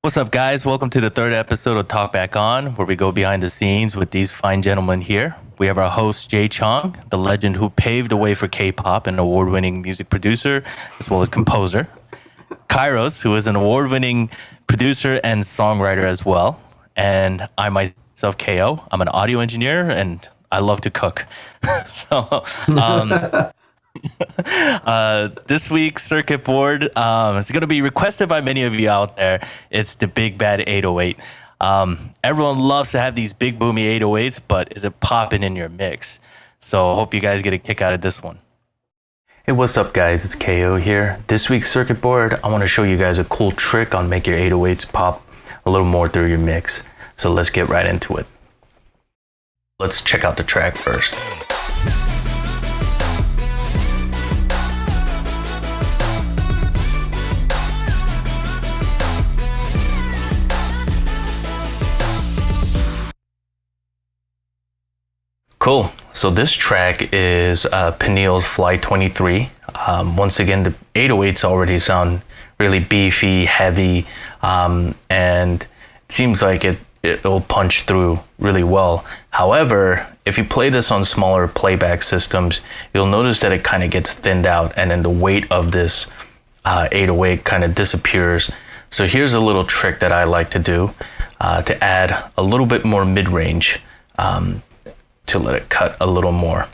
What's up, guys? Welcome to the third episode of Talkback On, where we go behind the scenes with these fine gentlemen here. We have our host, Jay Chong, the legend who paved the way for K-pop and award-winning music producer, as well as composer. Kairos, who is an award-winning producer and songwriter as well. And I myself, KO, I'm an audio engineer, and I love to cook. so, this week's circuit board is going to be requested by many of you out there. It's the Big Bad 808. Everyone loves to have these big boomy 808s, but is it popping in your mix? So I hope you guys get a kick out of this one. Hey, what's up, guys? It's KO here. This week's circuit board, I want to show you guys a cool trick on make your 808s pop a little more through your mix. So let's get right into it. Let's check out the track first. Cool. So this track is Peniel's Fly 23. Once again, the 808s already sound really beefy, heavy, and it seems like it'll punch through really well. However, if you play this on smaller playback systems, you'll notice that it kind of gets thinned out, and then the weight of this 808 kind of disappears. So here's a little trick that I like to do to add a little bit more mid-range. To let it cut a little more.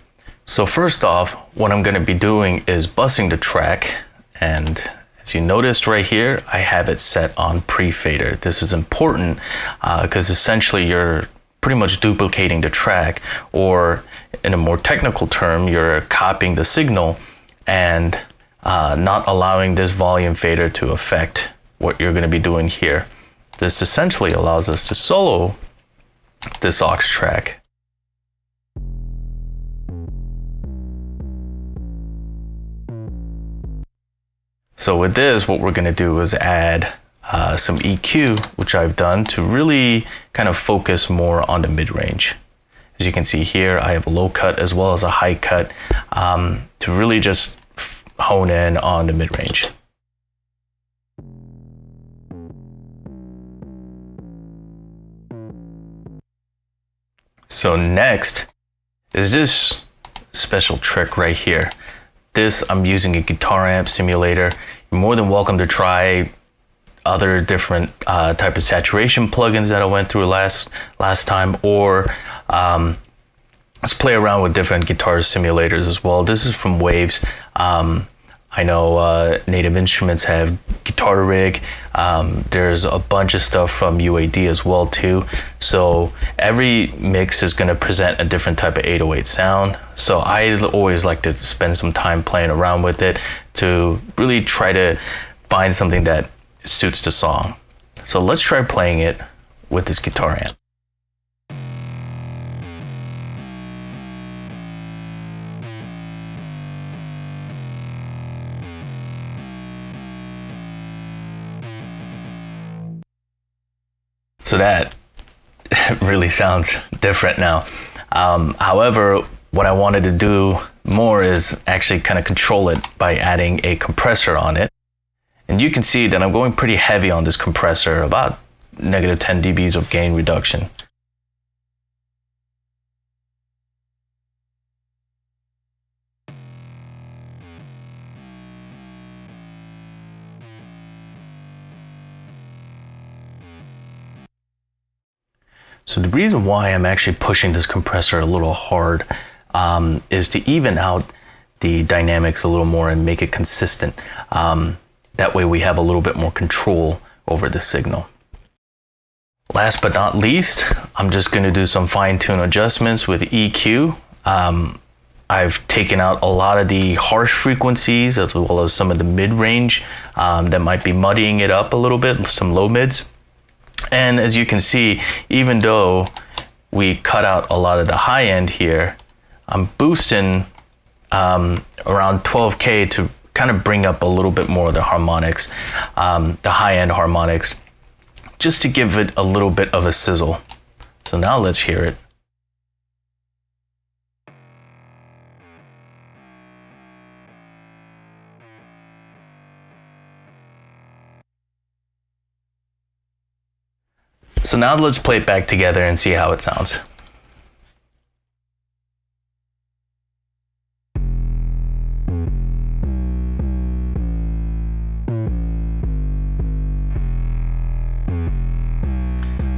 So first off, what I'm going to be doing is bussing the track, and as you noticed right here, I have it set on pre-fader. This is important because essentially you're pretty much duplicating the track, or in a more technical term, you're copying the signal and not allowing this volume fader to affect what you're going to be doing here. This essentially allows us to solo this aux track. So with this, what we're going to do is add some EQ, which I've done to really kind of focus more on the mid-range. As you can see here, I have a low cut as well as a high cut to really just hone in on the mid-range. So next is this special trick right here. This, I'm using a guitar amp simulator. You're more than welcome to try other different type of saturation plugins that I went through last time, or let's play around with different guitar simulators as well. This is from Waves. I know Native Instruments have Guitar Rig. There's a bunch of stuff from UAD as well too. So every mix is going to present a different type of 808 sound. So I always like to spend some time playing around with it to really try to find something that suits the song. So let's try playing it with this guitar amp. So that really sounds different now. However, what I wanted to do more is actually kind of control it by adding a compressor on it. And you can see that I'm going pretty heavy on this compressor, about negative 10 dBs of gain reduction. So the reason why I'm actually pushing this compressor a little hard is to even out the dynamics a little more and make it consistent. That way we have a little bit more control over the signal. Last but not least, I'm just going to do some fine-tune adjustments with EQ. I've taken out a lot of the harsh frequencies as well as some of the mid-range that might be muddying it up a little bit, some low mids. And as you can see, even though we cut out a lot of the high end here, I'm boosting around 12K to kind of bring up a little bit more of the harmonics, the high end harmonics, just to give it a little bit of a sizzle. So now let's hear it. So now let's play it back together and see how it sounds.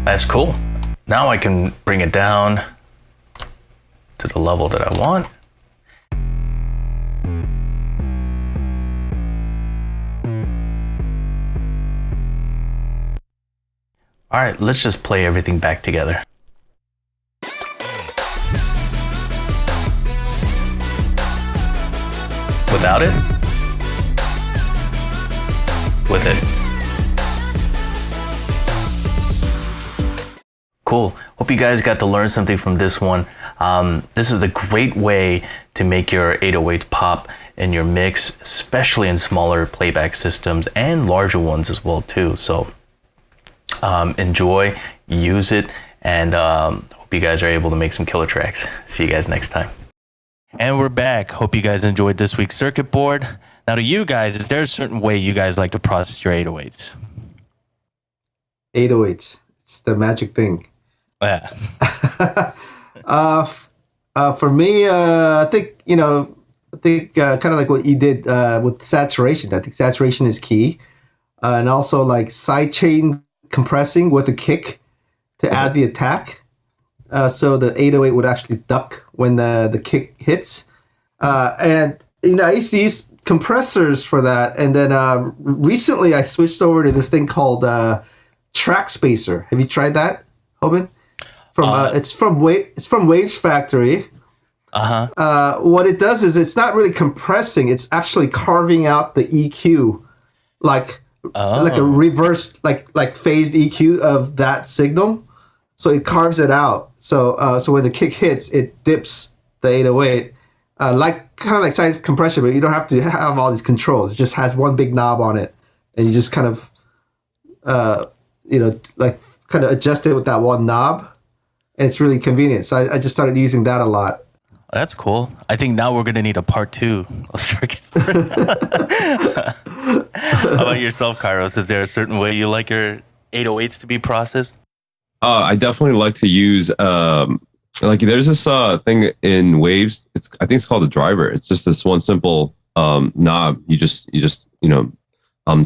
That's cool. Now I can bring it down to the level that I want. All right, let's just play everything back together. Without it? With it. Cool. Hope you guys got to learn something from this one. This is a great way to make your 808s pop in your mix, especially in smaller playback systems and larger ones as well too. So enjoy, use it, and hope you guys are able to make some killer tracks. See you guys next time. And we're back. Hope you guys enjoyed this week's circuit board. Now to you guys, is there a certain way you guys like to process your 808s? 808s. It's the magic thing. Yeah. For me, I think kind of like what you did with saturation. I think saturation is key, and also like sidechain compressing with a kick to add the attack, so the 808 would actually duck when the kick hits. And I used to use compressors for that, and then recently I switched over to this thing called Track Spacer. Have you tried that, Hoban? It's from Waves Factory. What it does is it's not really compressing; it's actually carving out the EQ, like a reverse, like phased EQ of that signal. So it carves it out. So when the kick hits, it dips the 808, kind of like side compression, but you don't have to have all these controls. It just has one big knob on it, and you just kind of adjust it with that one knob. And it's really convenient. So I just started using that a lot. That's cool. I think now we're going to need a part 2 of circuit board. How about yourself, Kairos? Is there a certain way you like your 808s to be processed? I definitely like to use, there's this thing in Waves. I think it's called a driver. It's just this one simple knob. You just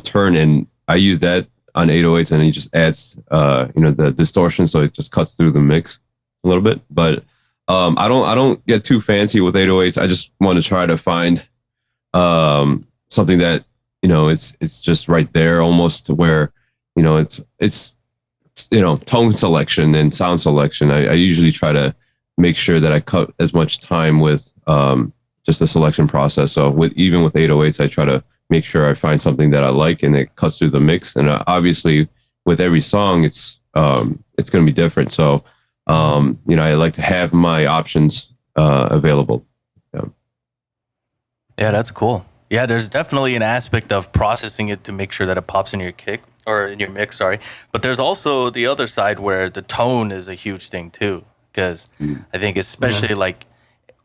turn, and I use that on 808s, and it just adds the distortion, so it just cuts through the mix a little bit. But I don't get too fancy with 808s. I just want to try to find something that it's just right there, almost to where it's tone selection and sound selection. I usually try to make sure that I cut as much time with just the selection process. So even with 808s, I try to make sure I find something that I like and it cuts through the mix. And obviously, with every song, it's going to be different. So, I like to have my options available. Yeah, that's cool. Yeah, there's definitely an aspect of processing it to make sure that it pops in your kick or in your mix. Sorry, but there's also the other side where the tone is a huge thing too. Because I think especially like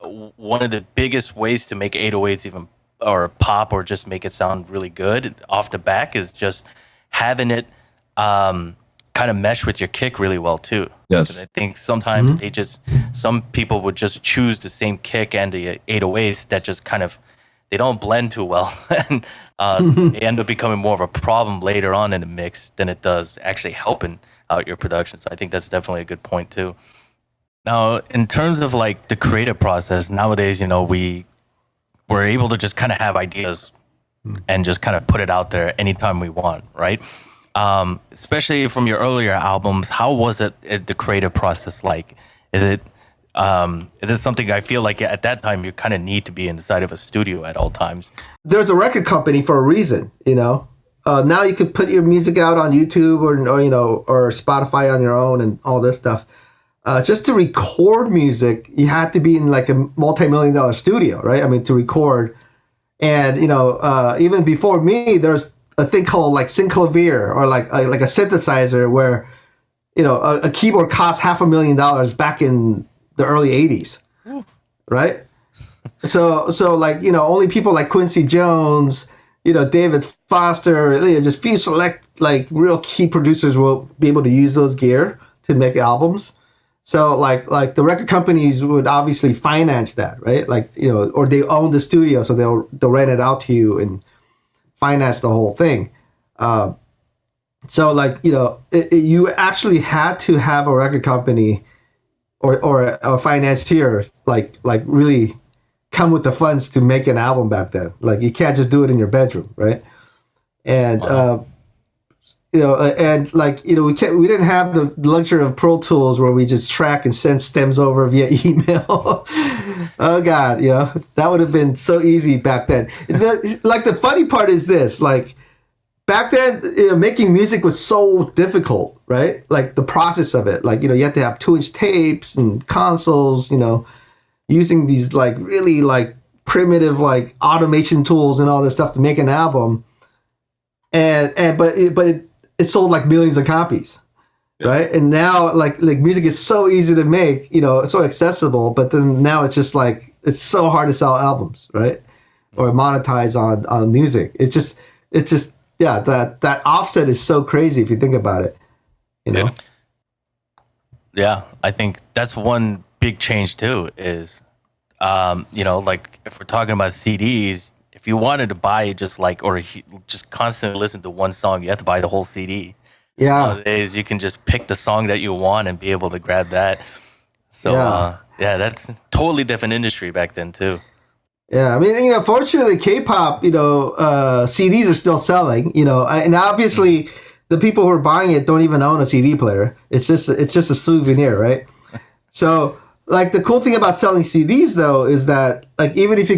one of the biggest ways to make 808s even or pop or just make it sound really good off the back is just having it kind of mesh with your kick really well too. Yes. I think sometimes some people would just choose the same kick and the 808s that just kind of, they don't blend too well. And they end up becoming more of a problem later on in the mix than it does actually helping out your production. So I think that's definitely a good point too. Now, in terms of like the creative process, nowadays, we're able to just kind of have ideas and just kind of put it out there anytime we want, right? Especially from your earlier albums, how was the creative process like? Is it something I feel like at that time you kind of need to be inside of a studio at all times? There's a record company for a reason, Now you could put your music out on YouTube or Spotify on your own and all this stuff. Just to record music, you had to be in like a multi-million-dollar studio, right? I mean, to record. And, even before me, there's a thing called like synclavier or like a synthesizer where, a keyboard cost $500,000 back in the early 80s, right? So like, only people like Quincy Jones, David Foster, just few select like real key producers will be able to use those gear to make albums. So like the record companies would obviously finance that, right? Like, or they own the studio, so they'll rent it out to you and finance the whole thing. So like, you actually had to have a record company or a financier like really come with the funds to make an album back then. Like you can't just do it in your bedroom, right? And Wow. we didn't have the luxury of Pro Tools where we just track and send stems over via email. Oh God, that would have been so easy back then. The funny part is this, like back then, making music was so difficult, right? Like the process of it, like, you had to have 2-inch tapes and consoles, using these like really like primitive like automation tools and all this stuff to make an album. But it sold like millions of copies, right? And now like music is so easy to make, it's so accessible. But then now it's just like it's so hard to sell albums, right? Or monetize on music. It's just yeah. That offset is so crazy if you think about it, Yeah, I think that's one big change too. Is like if we're talking about CDs. If you wanted to buy just just constantly listen to one song, you have to buy the whole CD. Yeah. Nowadays, you can just pick the song that you want and be able to grab that. So, that's a totally different industry back then, too. Yeah, I mean, fortunately, K-pop, CDs are still selling, and obviously the people who are buying it don't even own a CD player. It's just a souvenir, right? So, like the cool thing about selling CDs though is that like even if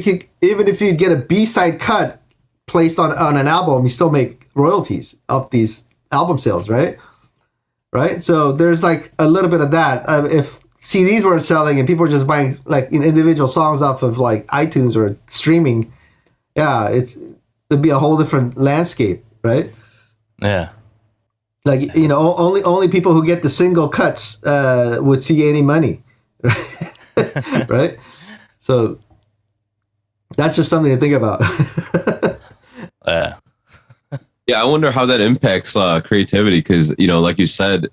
you get a B-side cut placed on an album, you still make royalties off these album sales, right? Right. So there's like a little bit of that. If CDs weren't selling and people were just buying like individual songs off of like iTunes or streaming, it'd be a whole different landscape, right? Yeah. Like only people who get the single cuts would see any money. Right? So that's just something to think about. Yeah, I wonder how that impacts creativity because like you said,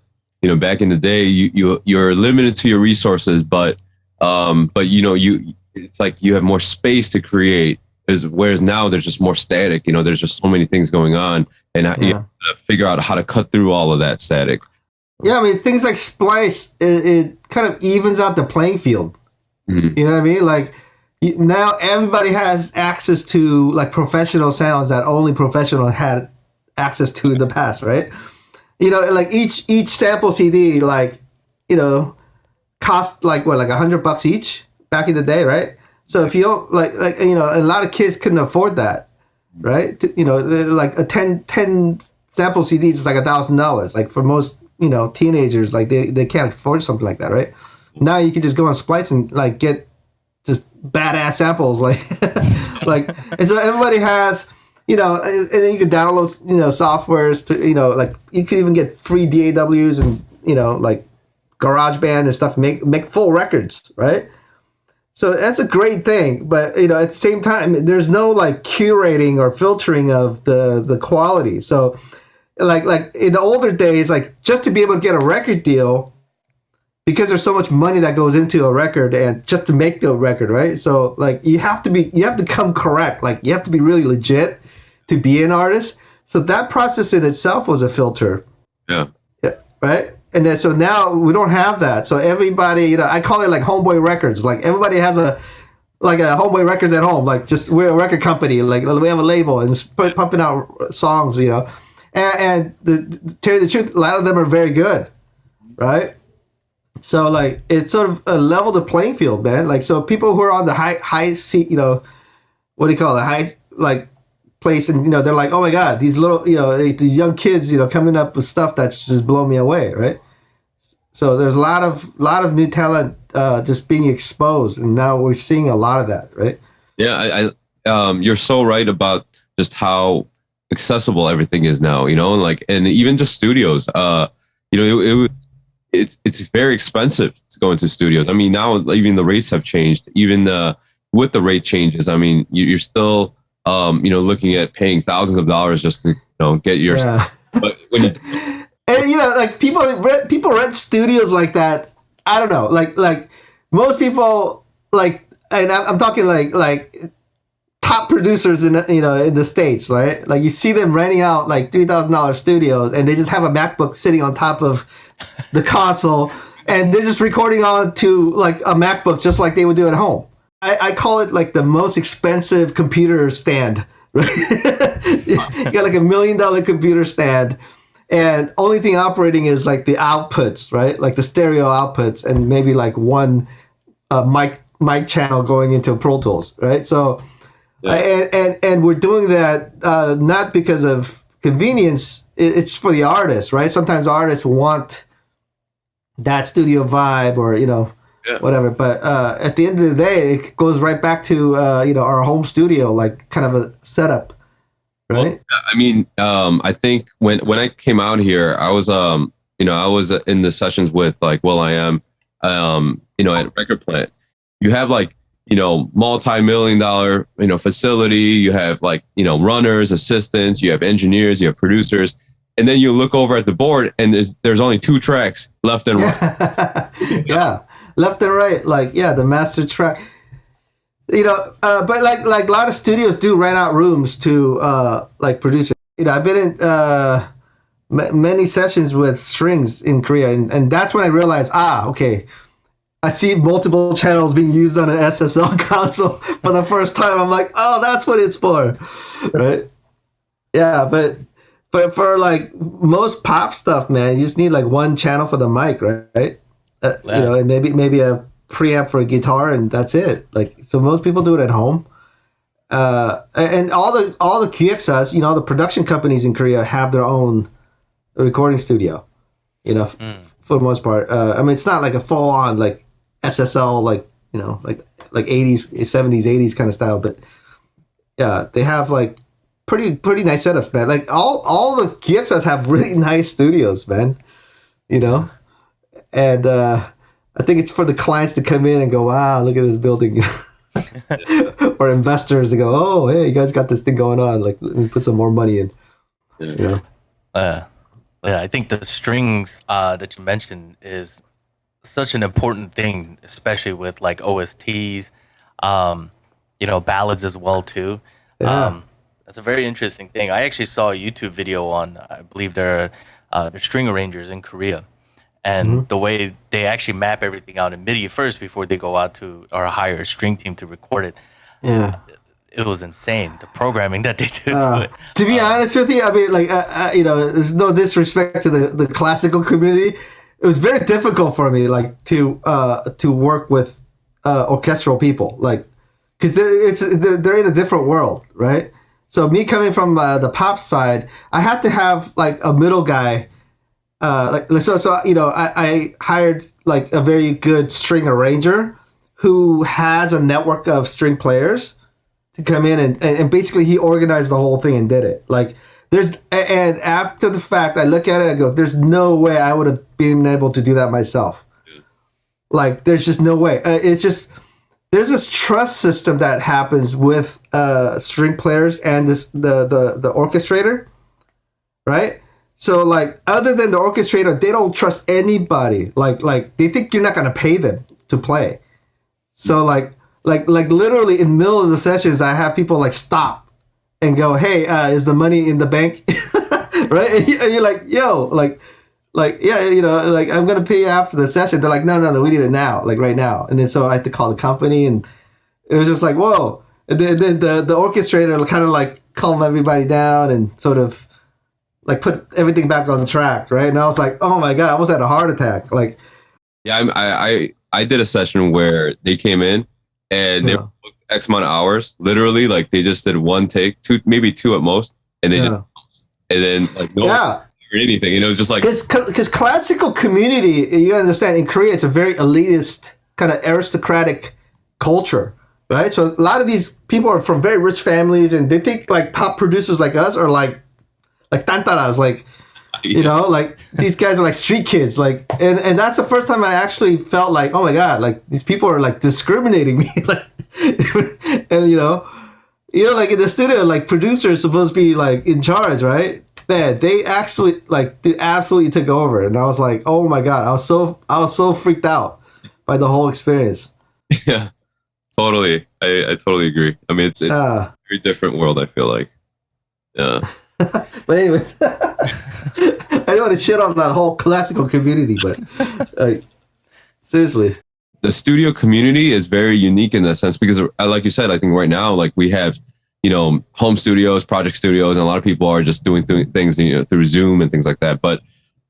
back in the day, you're limited to your resources, but it's like you have more space to create. Whereas now there's just more static. There's just so many things going on, and you have to figure out how to cut through all of that static. Yeah, I mean, things like Splice, it kind of evens out the playing field. Mm-hmm. You know what I mean? Like, now everybody has access to, like, professional sounds that only professionals had access to in the past, right? Like, each sample CD, like, cost, like, what, like $100 each back in the day, right? So if you don't, like a lot of kids couldn't afford that, right? Like, a 10 sample CDs is like $1,000. Like, for most teenagers, like they can't afford something like that, right? Now you can just go on Splice and like get just badass samples, like and so everybody has, and then you can download, softwares to, like you can even get free DAWs and, like GarageBand and stuff, make full records, right? So that's a great thing, but at the same time, there's no like curating or filtering of the quality. So like in the older days, like just to be able to get a record deal, because there's so much money that goes into a record and just to make the record, right? So like you have to come correct. Like you have to be really legit to be an artist. So that process in itself was a filter. Yeah. Right. And then so now we don't have that. So everybody, I call it like homeboy records. Like everybody has a homeboy records at home. Like just we're a record company. Like we have a label and it's pumping out songs, And to tell you the truth, a lot of them are very good, right? So like it's sort of a level the playing field, man. Like so people who are on the high seat, what do you call it, high like place, and they're like, oh my god, these little these young kids coming up with stuff that's just blown me away, right? So there's a lot of new talent just being exposed, and now we're seeing a lot of that, right? Yeah, I you're so right about just how accessible everything is now, and even just studios, it's very expensive to go into studios. I mean, now even the rates have changed, even with the rate changes. I mean, you're still looking at paying thousands of dollars just to get your. Yeah. But when you, And like people rent studios like that. I don't know, like most people like, and I'm talking like top producers in in the States, right? Like you see them renting out like $3,000 studios, and they just have a MacBook sitting on top of the console, and they're just recording on to like a MacBook, just like they would do at home. I call it like the most expensive computer stand. Right? You got like $1 million computer stand, and only thing operating is like the outputs, right? Like the stereo outputs, and maybe like one mic channel going into Pro Tools, right? So. Yeah. And we're doing that not because of convenience. It's for the artists, right? Sometimes artists want that studio vibe, or whatever. But at the end of the day, it goes right back to our home studio, like kind of a setup, right? Well, I mean, I think when I came out here, I was I was in the sessions with like will.i.am, at Record Plant. You have like multi-million-dollar, facility. You have like, runners, assistants, you have engineers, you have producers. And then you look over at the board and there's only 2 tracks, left and right. Yeah. Left and right. Like, the master track, but like a lot of studios do rent out rooms to like producers. I've been in many sessions with strings in Korea, and that's when I realized, okay, I see multiple channels being used on an SSL console for the first time. I'm like, oh, that's what it's for, right? Yeah, but for like most pop stuff, man, you just need like one channel for the mic, right? And maybe a preamp for a guitar, and that's it. Like, so most people do it at home. And all the QXs, the production companies in Korea have their own recording studio, for the most part. I mean, it's not like a full on like SSL, like like 80s, 70s, 80s kind of style, but yeah, they have like pretty nice setups, man. Like all the QXs have really nice studios, man. And I think it's for the clients to come in and go, wow, look at this building. Or investors to go, oh, hey, you guys got this thing going on, like let me put some more money in. Yeah, I think the strings that you mentioned is such an important thing, especially with like OSTs, ballads as well too. Yeah. That's a very interesting thing. I actually saw a YouTube video on, I believe they're string arrangers in Korea, and the way they actually map everything out in MIDI first before they go out to or hire a string team to record it. Yeah. It was insane, the programming that they did to it. To be honest with you, I mean, like, there's no disrespect to the classical community. It was very difficult for me, like, to work with orchestral people, like, because they're in a different world, right? So me coming from the pop side, I had to have like a middle guy, I hired like a very good string arranger who has a network of string players to come in and basically he organized the whole thing and did it. Like, and after the fact, I look at it and go, there's no way I would have been able to do that myself. Like, there's just no way. It's just, there's this trust system that happens with string players and the orchestrator, right? So, like, other than the orchestrator, they don't trust anybody. Like they think you're not going to pay them to play. So, like literally in the middle of the sessions, I have people, like, stop and go, hey, is the money in the bank? Right? And you're like, yo, like, yeah, like, I'm going to pay you after the session. They're like, no, we need it now, like right now. And then so I had to call the company, and it was just like, whoa. And then the orchestrator kind of like calm everybody down and sort of like put everything back on track, right? And I was like, oh my God, I almost had a heart attack. Like, yeah, I did a session where they came in and they booked X amount of hours, literally, like they just did one take, maybe two at most, and they just, and then like no or anything, it was just like, because classical community, you understand, in Korea it's a very elitist kind of aristocratic culture, right? So a lot of these people are from very rich families, and they think like pop producers like us are like tantaras, like, like these guys are like street kids, like, and that's the first time I actually felt like, oh my God, like these people are like discriminating me, like, and you know, like in the studio, like producers supposed to be like in charge, right? Man, they actually like they absolutely took over, and I was like, oh my god, I was so freaked out by the whole experience. Yeah, totally. I totally agree. I mean, it's a very different world, I feel like. Yeah. But anyway, I don't want to shit on that whole classical community, but like seriously. The studio community is very unique in that sense because, like you said, I think right now, like we have, you know, home studios, project studios, and a lot of people are just doing things, you know, through Zoom and things like that. But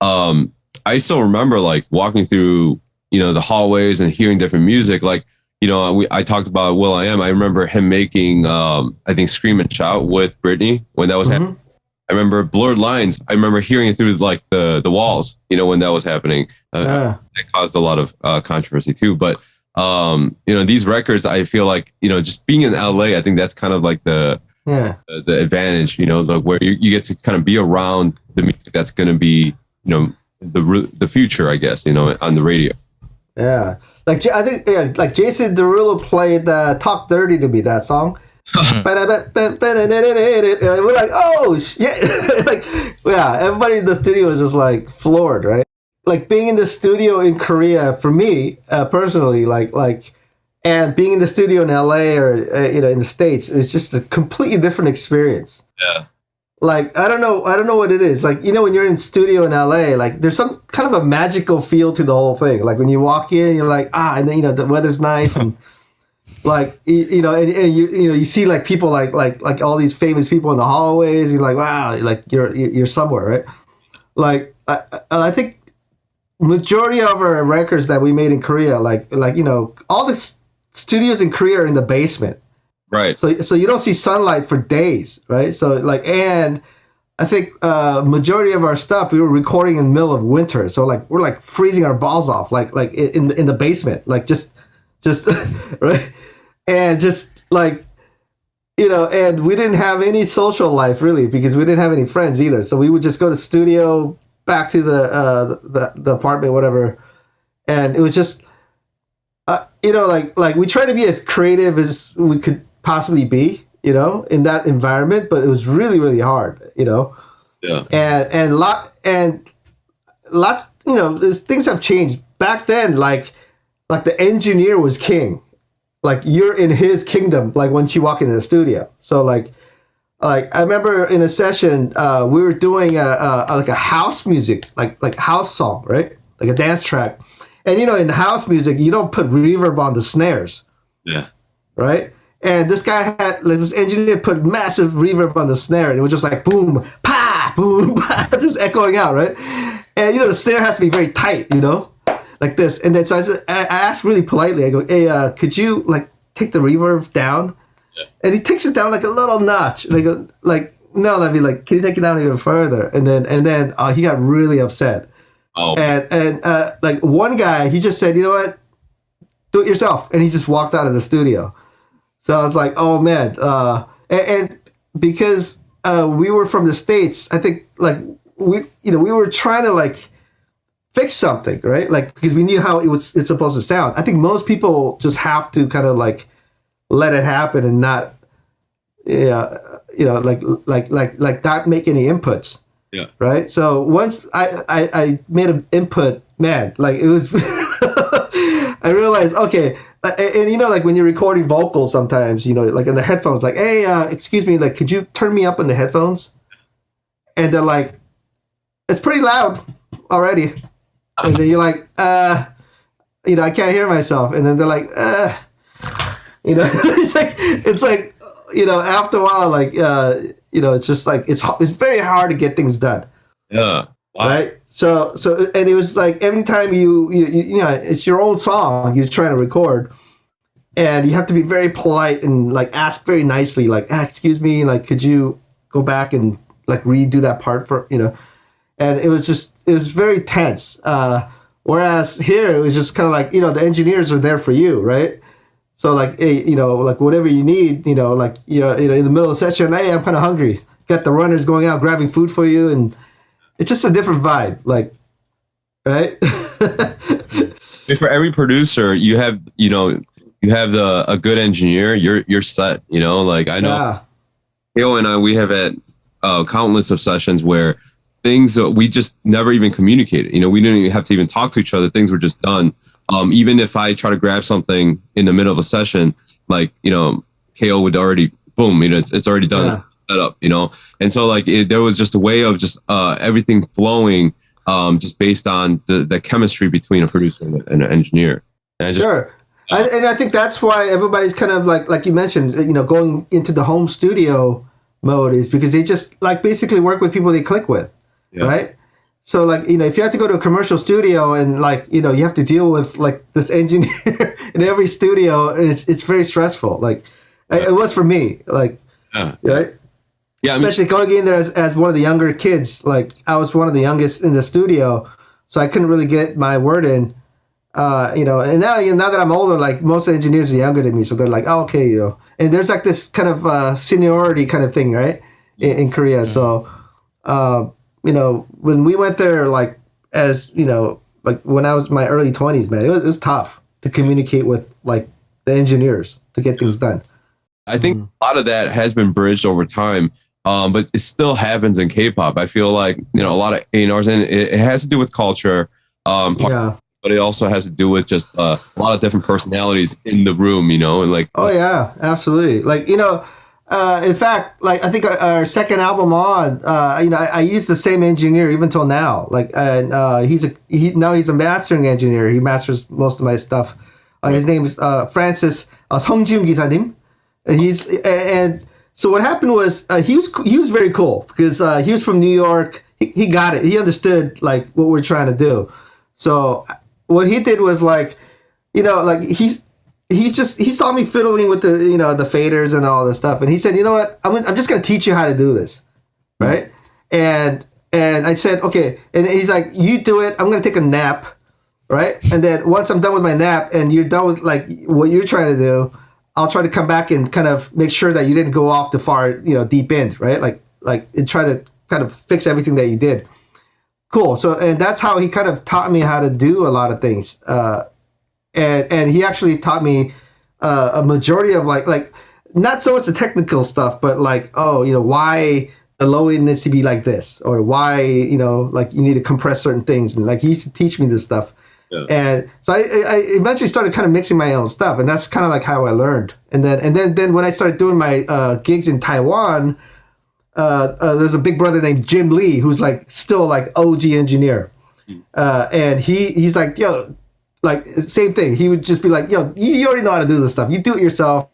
I still remember like walking through, you know, the hallways and hearing different music. Like, you know, I talked about will.i.am. I remember him making, I think, Scream and Shout with Britney when that was happening. I remember Blurred Lines. I remember hearing it through like the walls, you know, when that was happening. That caused a lot of controversy too. But, you know, these records, I feel like, you know, just being in LA, I think that's kind of like the advantage, you know, like where you get to kind of be around the music that's going to be, you know, the future, I guess, you know, on the radio. Yeah. Like, I think, like Jason Derulo played Talk Dirty to Me, that song. And we're like, oh shit. Like, yeah, everybody in the studio was just like floored, right? Like being in the studio in Korea for me personally, like and being in the studio in LA or you know, in the States, it's just a completely different experience. Yeah. Like I don't know what it is. Like, you know, when you're in studio in LA, like there's some kind of a magical feel to the whole thing. Like when you walk in, you're like, and then, you know, the weather's nice and like, you know, and you know, you see like people like all these famous people in the hallways. You're like, wow, like you're somewhere, right? Like I think majority of our records that we made in Korea, like you know, all the studios in Korea are in the basement, right? So you don't see sunlight for days, right? So like, and I think majority of our stuff we were recording in the middle of winter, so like we're like freezing our balls off, like in the basement, like just right, and just like, you know, and we didn't have any social life really because we didn't have any friends either, so we would just go to studio, back to the apartment, whatever, and it was just you know, like we tried to be as creative as we could possibly be, you know, in that environment, but it was really, really hard, you know. Yeah. And lots, you know, things have changed. Back then, like the engineer was king. Like you're in his kingdom, like once you walk into the studio. So like I remember in a session, we were doing like a house music, like house song, right? Like a dance track. And you know, in house music, you don't put reverb on the snares. Yeah. Right? And this guy had, like, this engineer put massive reverb on the snare, and it was just like boom, pa, just echoing out, right? And you know, the snare has to be very tight, you know, like this. And then so I asked really politely, I go, hey, could you like take the reverb down? Yeah. And he takes it down like a little notch. And I go, like, no, let me, like, can you take it down even further? And then he got really upset. Oh. And like one guy, he just said, you know what, do it yourself, and he just walked out of the studio. So I was like, oh man, and because we were from the States, I think like we were trying to like fix something, right? Like because we knew how it's supposed to sound. I think most people just have to kind of like let it happen and not, you know, like not make any inputs. Yeah. Right. So once I made an input, man, like it was, I realized, okay. And you know, like when you're recording vocals sometimes, you know, like in the headphones, like, hey, excuse me, like, could you turn me up in the headphones? And they're like, it's pretty loud already. And then you're like, you know, I can't hear myself. And then they're like, you know, it's like, you know, after a while, like, you know, it's just like, it's very hard to get things done. Yeah. Wow. Right. So, and it was like every time you know, it's your own song you're trying to record, and you have to be very polite and like ask very nicely, like, excuse me, like, could you go back and like redo that part for, you know, and it was very tense. Whereas here it was just kind of like, you know, the engineers are there for you, right? So like, hey, you know, like whatever you need, you know, like, you know, in the middle of the session, hey, I'm kind of hungry. Got the runners going out grabbing food for you, and it's just a different vibe, like, right? For every producer, you have, you know, you have a good engineer, you're set. You know, like I know Theo and I, we have had countless of sessions where things we just never even communicated. You know, we didn't even have to even talk to each other. Things were just done. Even if I try to grab something in the middle of a session, like, you know, KO would already, boom, you know, it's already done, set up, you know? And so like, there was just a way of just everything flowing just based on the chemistry between a producer and an engineer. And I just, and I think that's why everybody's kind of like you mentioned, you know, going into the home studio mode is because they just like basically work with people they click with, right? So like, you know, if you have to go to a commercial studio and like, you know, you have to deal with like this engineer in every studio, and it's very stressful. Like it was for me, like, right? Yeah, especially going in there as one of the younger kids. Like I was one of the youngest in the studio, so I couldn't really get my word in. You know, and now that I'm older, like most engineers are younger than me, so they're like, oh, okay, you know. And there's like this kind of seniority kind of thing, right, in Korea. So, you know, when we went there, like as you know, like when I was in my early 20s, man, it was tough to communicate with like the engineers to get things done. I think a lot of that has been bridged over time. But it still happens in K-pop. I feel like, you know, a lot of A&Rs, and it has to do with culture, but it also has to do with just a lot of different personalities in the room, you know, and like. Oh yeah, absolutely. Like, you know, in fact, like I think our second album On, you know, I use the same engineer even till now. Like, and he's a mastering engineer. He masters most of my stuff. His name is Francis 성지훈 기사님, and so what happened was he was very cool because he was from New York. He got it. He understood like what we're trying to do. So what he did was like, you know, like he saw me fiddling with the, you know, the faders and all this stuff, and he said, you know what, I'm just gonna teach you how to do this, right? And I said, okay. And he's like, you do it. I'm gonna take a nap, right? And then once I'm done with my nap and you're done with like what you're trying to do, I'll try to come back and kind of make sure that you didn't go off the far, you know, deep end, right? Like and try to kind of fix everything that you did. Cool. So, and that's how he kind of taught me how to do a lot of things. And he actually taught me a majority of like not so much the technical stuff, but like, oh, you know, why the low end needs to be like this, or why, you know, like you need to compress certain things. And like he used to teach me this stuff. Yeah. And so I eventually started kind of mixing my own stuff, and that's kind of like how I learned. And then when I started doing my gigs in Taiwan, there's a big brother named Jim Lee who's like still like OG engineer, and he's like, yo, like same thing. He would just be like, yo, you already know how to do this stuff. You do it yourself.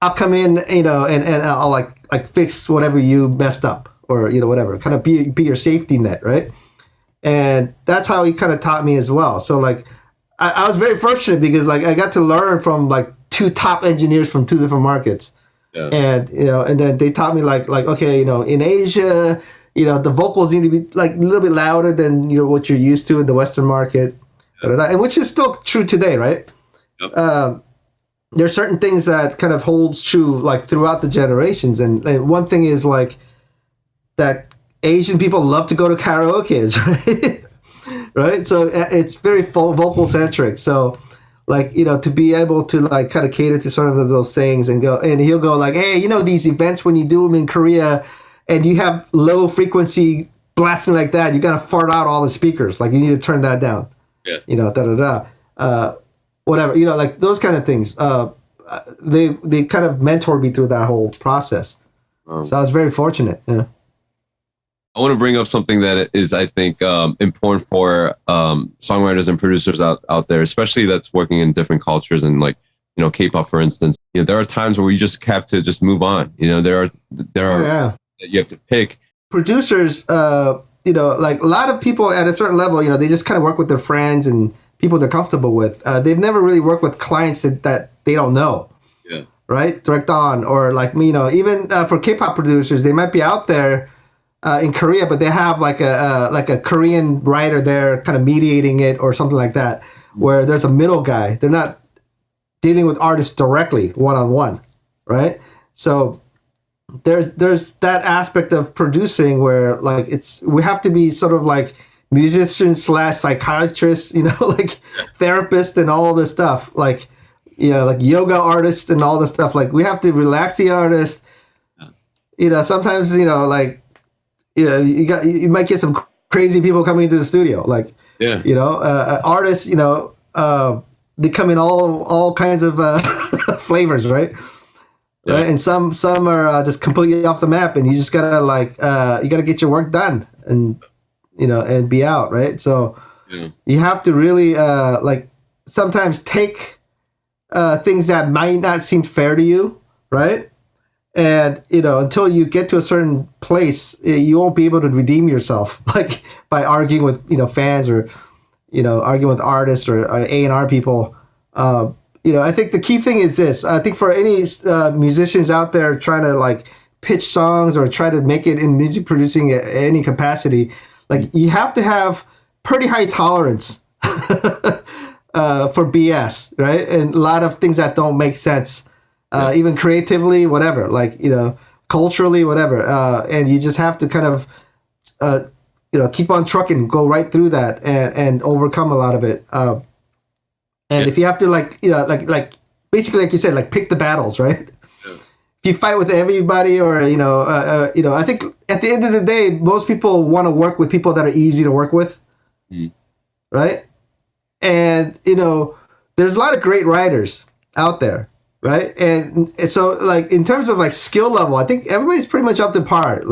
I'll come in, you know, and I'll like fix whatever you messed up, or you know, whatever. Kind of be your safety net, right? And that's how he kind of taught me as well. So like, I was very fortunate because like I got to learn from like two top engineers from two different markets. Yeah. And you know, and then they taught me like okay, you know, in Asia, you know, the vocals need to be like a little bit louder than what you're used to in the Western market, and which is still true today, right? Yep. There are certain things that kind of holds true like throughout the generations, and one thing is like that. Asian people love to go to karaoke, right? Right? So it's very vocal centric. So like, you know, to be able to like kind of cater to sort of those things and go, and he'll go like, hey, you know, these events when you do them in Korea and you have low frequency blasting like that, you got to fart out all the speakers. Like you need to turn that down. Yeah. You know, whatever, you know, like those kind of things. They kind of mentored me through that whole process. So I was very fortunate. Yeah. I want to bring up something that is, I think, important for songwriters and producers out there, especially that's working in different cultures and like, you know, K-pop, for instance. You know, there are times where you just have to just move on. You know, there are that you have to pick. Producers, you know, like a lot of people at a certain level, you know, they just kind of work with their friends and people they're comfortable with. They've never really worked with clients that they don't know. Yeah. Right? Direct on, or like me, you know, even for K-pop producers, they might be out there in Korea, but they have like a Korean writer there kind of mediating it or something like that, where there's a middle guy. They're not dealing with artists directly one-on-one, right? So there's that aspect of producing where like we have to be sort of like musicians / psychiatrists, you know, like therapists and all this stuff. Like like yoga artists and all this stuff. Like we have to relax the artist. Sometimes you might get some crazy people coming into the studio. Like artists, they come in all kinds of flavors, right? Yeah. Right, and some are just completely off the map, and you just gotta you gotta get your work done, and and be out, right? So you have to really sometimes take things that might not seem fair to you, right? And until you get to a certain place, you won't be able to redeem yourself, like by arguing with fans or arguing with artists or A&R people. I think the key thing is this. I think for any musicians out there trying to pitch songs or try to make it in music producing at any capacity, you have to have pretty high tolerance for BS, right? And a lot of things that don't make sense, even creatively, whatever, culturally, whatever. And you just have to kind of, keep on trucking, go right through that and overcome a lot of it. And if you have to basically, like you said, pick the battles, right? Yeah. If you fight with everybody, or I think at the end of the day, most people want to work with people that are easy to work with, right? And there's a lot of great writers out there, right? And so in terms of skill level, I think everybody's pretty much up to par,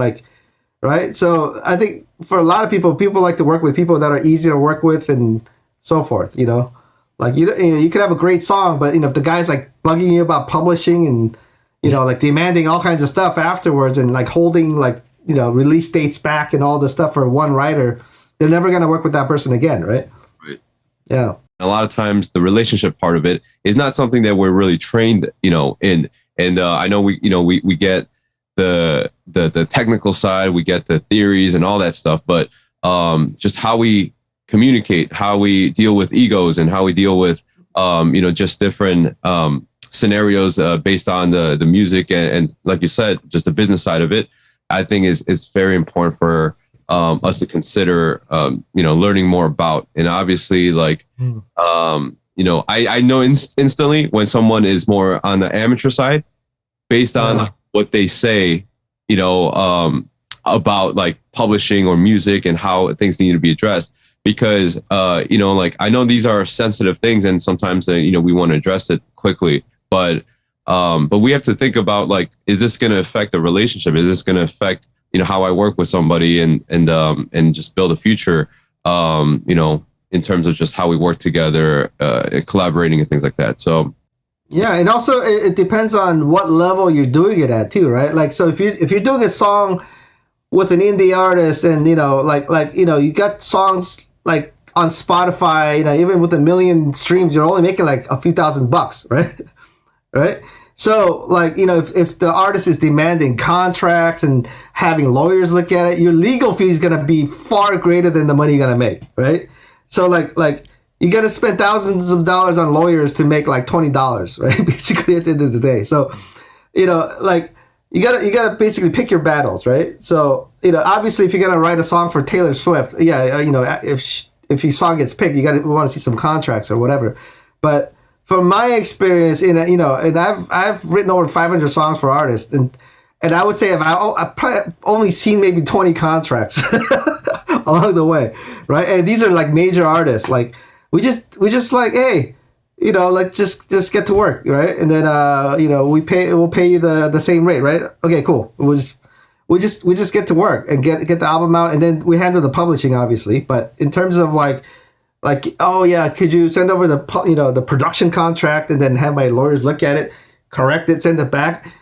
right? So I think for a lot of people like to work with people that are easy to work with and so forth, you could have a great song, but if the guy's bugging you about publishing and demanding all kinds of stuff afterwards and holding release dates back and all this stuff for one writer, they're never going to work with that person again, right? Right. Yeah. A lot of times the relationship part of it is not something that we're really trained, in. And I know we get the technical side, we get the theories and all that stuff, but just how we communicate, how we deal with egos, and how we deal with just different scenarios based on the music and like you said, just the business side of it, I think is very important for us to consider learning more about. And obviously I know instantly when someone is more on the amateur side based on what they say about publishing or music and how things need to be addressed. Because, I know these are sensitive things and sometimes, we want to address it quickly, but we have to think about, is this going to affect the relationship? Is this going to affect, how I work with somebody and just build a future, in terms of just how we work together, collaborating and things like that. So. Yeah. And also it depends on what level you're doing it at too, right? So if you're doing a song with an indie artist and, you got songs on Spotify, even with 1 million streams, you're only making a few $1,000, right? Right. So if the artist is demanding contracts and having lawyers look at it, your legal fee is going to be far greater than the money you're going to make. Right. So you got to spend thousands of dollars on lawyers to make $20, right? Basically at the end of the day. So, you gotta basically pick your battles, right? So, obviously if you're gonna write a song for Taylor Swift, if your song gets picked, we want to see some contracts or whatever. But from my experience, and I've written over 500 songs for artists, and I would say I've probably only seen maybe 20 contracts along the way, right? And these are major artists. We just hey, just get to work, right? And then we'll pay you the same rate, right? Okay, cool. We just get to work and get the album out, and then we handle the publishing, obviously. But in terms of oh yeah, could you send over the production contract and then have my lawyers look at it, correct it, send it back?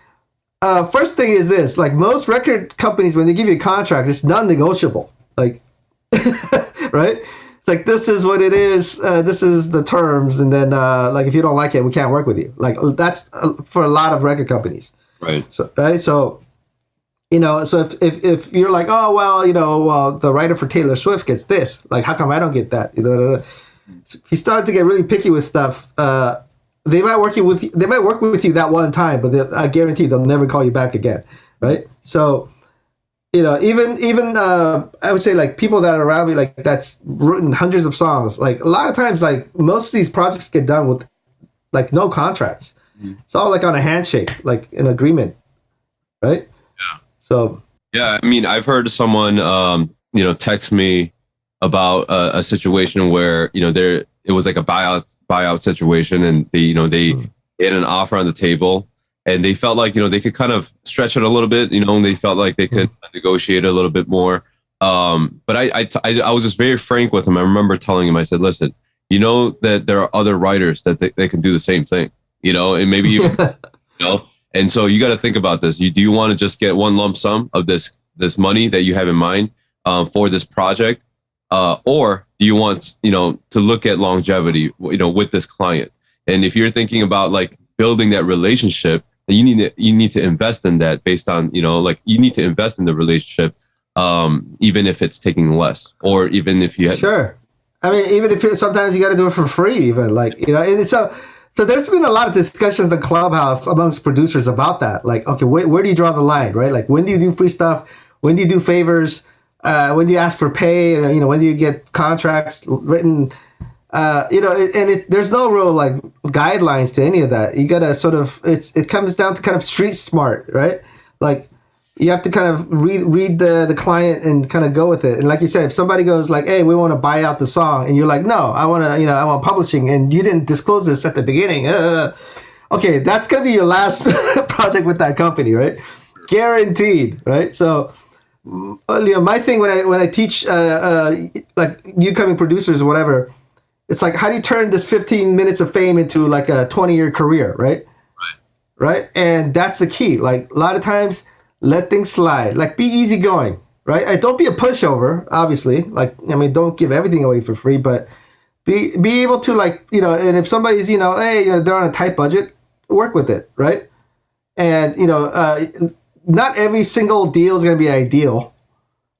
First thing is this: most record companies, when they give you a contract, it's non-negotiable. Right? This is what it is. This is the terms, and then if you don't like it, we can't work with you. That's for a lot of record companies. Right. So right. So so if you're oh well, the writer for Taylor Swift gets this. How come I don't get that? So if you start to get really picky with stuff, they might work with you that one time, but I guarantee they'll never call you back again. Right. So. Even I would say people that are around me that's written hundreds of songs. A lot of times most of these projects get done with like no contracts. It's all like on a handshake, like an agreement, right? Yeah. So yeah, I mean, I've heard someone text me about a situation where it was like a buyout situation, and they had an offer on the table, and they felt like they could kind of stretch it a little bit, and they felt like they could negotiate a little bit more. But I was just very frank with him. I remember telling him, I said, listen, that there are other writers that they can do the same thing, and maybe even, and so you got to think about this. Do you want to just get one lump sum of this money that you have in mind for this project, or do you want to look at longevity with this client? And if you're thinking about like building that relationship, then you need to invest in that based on like you need to invest in the relationship, even if it's taking less, or even if you sure. I mean, even if sometimes you got to do it for free, even like and so there's been a lot of discussions in Clubhouse amongst producers about that. Like, okay, where do you draw the line, right? Like, when do you do free stuff? When do you do favors? When do you ask for pay? When do you get contracts written? There's no real like guidelines to any of that. You gotta sort of it comes down to kind of street smart, right? Like, you have to kind of read the client and kind of go with it. And like you said, if somebody goes like, hey, we want to buy out the song, and you're like, no, I want publishing, and you didn't disclose this at the beginning. Okay, that's going to be your last project with that company, right? Guaranteed, right? So, my thing when I teach like newcoming producers or whatever, it's like, how do you turn this 15 minutes of fame into like a 20-year career, right? Right? And that's the key. Like, a lot of times, let things slide. Like, be easygoing, right? Don't be a pushover, obviously. Like, I mean, don't give everything away for free, but be able to, like, and if somebody's, hey, they're on a tight budget, work with it, right? And, not every single deal is going to be ideal,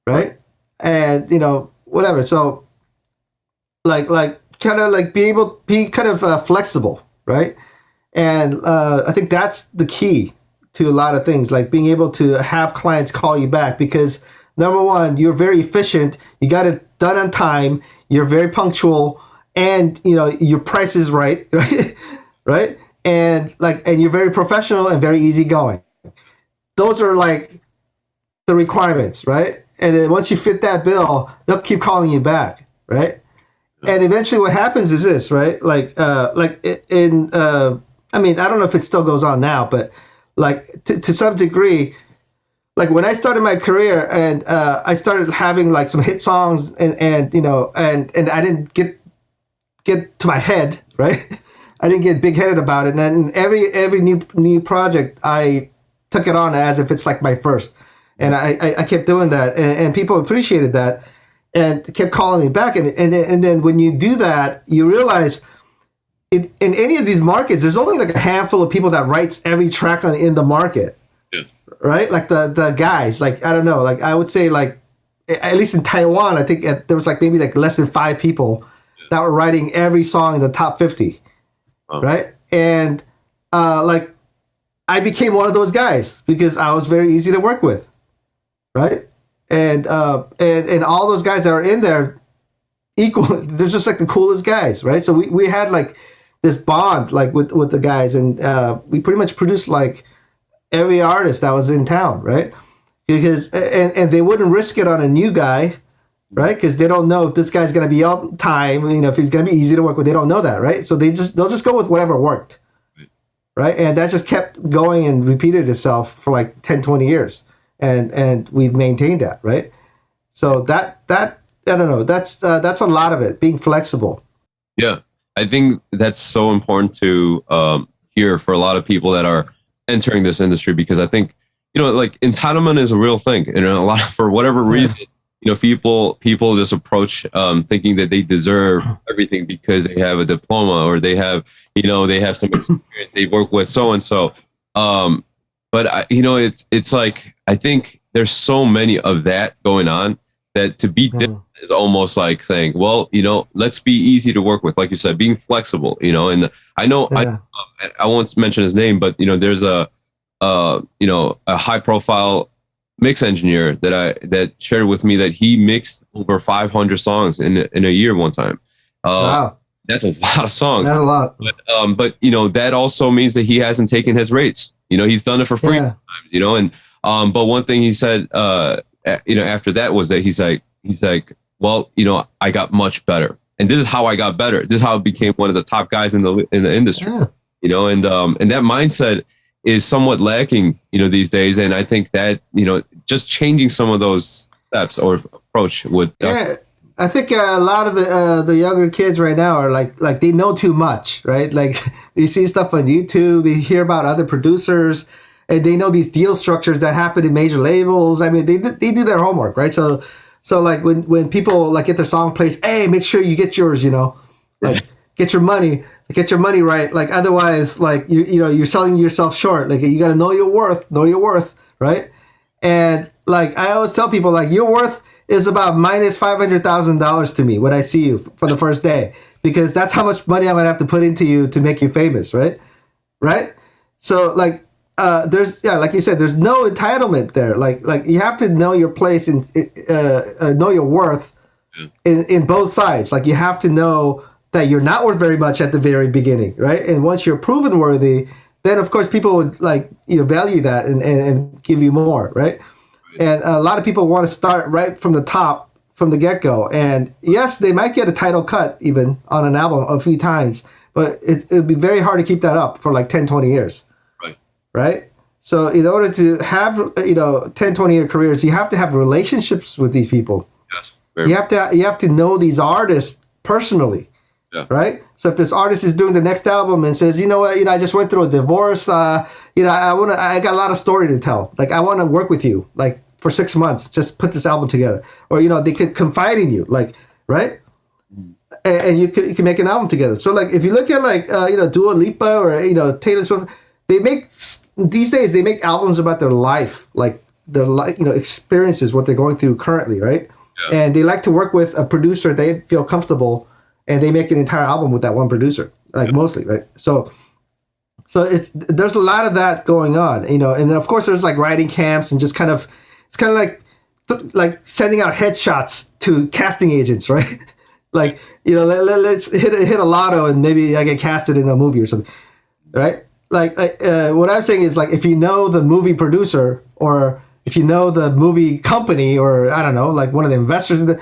right? And, whatever. So, like, kind of like be kind of flexible, right? And I think that's the key to a lot of things, like being able to have clients call you back, because number one, you're very efficient, you got it done on time, you're very punctual, and your price is right, right, and you're very professional and very easygoing. Those are like the requirements, right? And then once you fit that bill, they'll keep calling you back, right? And eventually, what happens is this, right? I mean, I don't know if it still goes on now, but like to some degree, like when I started my career and I started having like some hit songs and I didn't get to my head, right? I didn't get big headed about it. And then every new project, I took it on as if it's like my first. And I kept doing that, and people appreciated that and kept calling me back. And then when you do that, you realize in any of these markets, there's only like a handful of people that writes every track in the market, right? Like the guys, like, I don't know, like I would say like, at least in Taiwan, I think there was like maybe like less than 5 people that were writing every song in the top 50, right? And like I became one of those guys because I was very easy to work with, right? And all those guys that are in there, equal, they're just like the coolest guys, right? So we had like this bond like with the guys, and we pretty much produced like every artist that was in town, right? Because and they wouldn't risk it on a new guy, right? Because they don't know if this guy's gonna be on time, if he's gonna be easy to work with. They don't know that, right? So they'll just go with whatever worked, right? And that just kept going and repeated itself for like 10, 20 years, and we've maintained that, right? So that I don't know, that's a lot of it, being flexible. Yeah, I think that's so important to hear for a lot of people that are entering this industry, because I think, like, entitlement is a real thing. And a lot, for whatever reason, people just approach thinking that they deserve everything because they have a diploma, or they have, they have some experience, they work with so-and-so. But it's like, I think there's so many of that going on that to be different is almost like saying, well, let's be easy to work with. Like you said, being flexible, and I know, I won't mention his name, but, there's a high profile mix engineer that shared with me that he mixed over 500 songs in a year one time. Wow. That's a lot of songs. That's a lot. But you know, that also means that he hasn't taken his rates. You know, he's done it for free Yeah. sometimes, you know, and but one thing he said, you know, after that was that he's like, well, you know, I got much better. And this is how I got better. This is how I became one of the top guys in the industry. Yeah. You know, and that mindset is somewhat lacking, you know, these days. And I think that, you know, just changing some of those steps or approach would. Yeah, I think a lot of the younger kids right now are like they know too much, right? Like they see stuff on YouTube, they hear about other producers, and they know these deal structures that happen in major labels. I mean, they do their homework, right? So like when people like get their song plays, hey, make sure you get yours, you know, like get your money right. Like otherwise, like you know, you're selling yourself short. Like you got to know your worth, right? And like I always tell people, like your worth is about minus $500,000 to me when I see you for the first day, because that's how much money I'm gonna have to put into you to make you famous, right? So like there's like you said, there's no entitlement there. Like you have to know your place and know your worth in both sides. Like you have to know that you're not worth very much at the very beginning, right? And once you're proven worthy, then of course people would like, you know, value that and give you more, right? And a lot of people want to start right from the top, from the get-go. And yes, they might get a title cut even on an album a few times, but it would be very hard to keep that up for like 10, 20 years. Right? So in order to have, you know, 10, 20-year careers, you have to have relationships with these people. Yes. You have to know these artists personally. Yeah. Right? So if this artist is doing the next album and says, you know what, you know, I just went through a divorce, you know, I got a lot of story to tell. Like I want to work with you, like for 6 months, just put this album together. Or, you know, they could confide in you, like, right? And you can make an album together. So like if you look at like you know, Dua Lipa or, you know, Taylor Swift, these days they make albums about their life, like their life, you know, experiences, what they're going through currently, right? Yeah. And they like to work with a producer they feel comfortable, and they make an entire album with that one producer, like mostly, right? So there's a lot of that going on, you know, and then of course there's like writing camps and just kind of it's kind of like sending out headshots to casting agents, right? Like, you know, let's hit a lotto and maybe I get casted in a movie or something, right? Like what I'm saying is like if you know the movie producer or if you know the movie company or I don't know, like one of the investors, you know,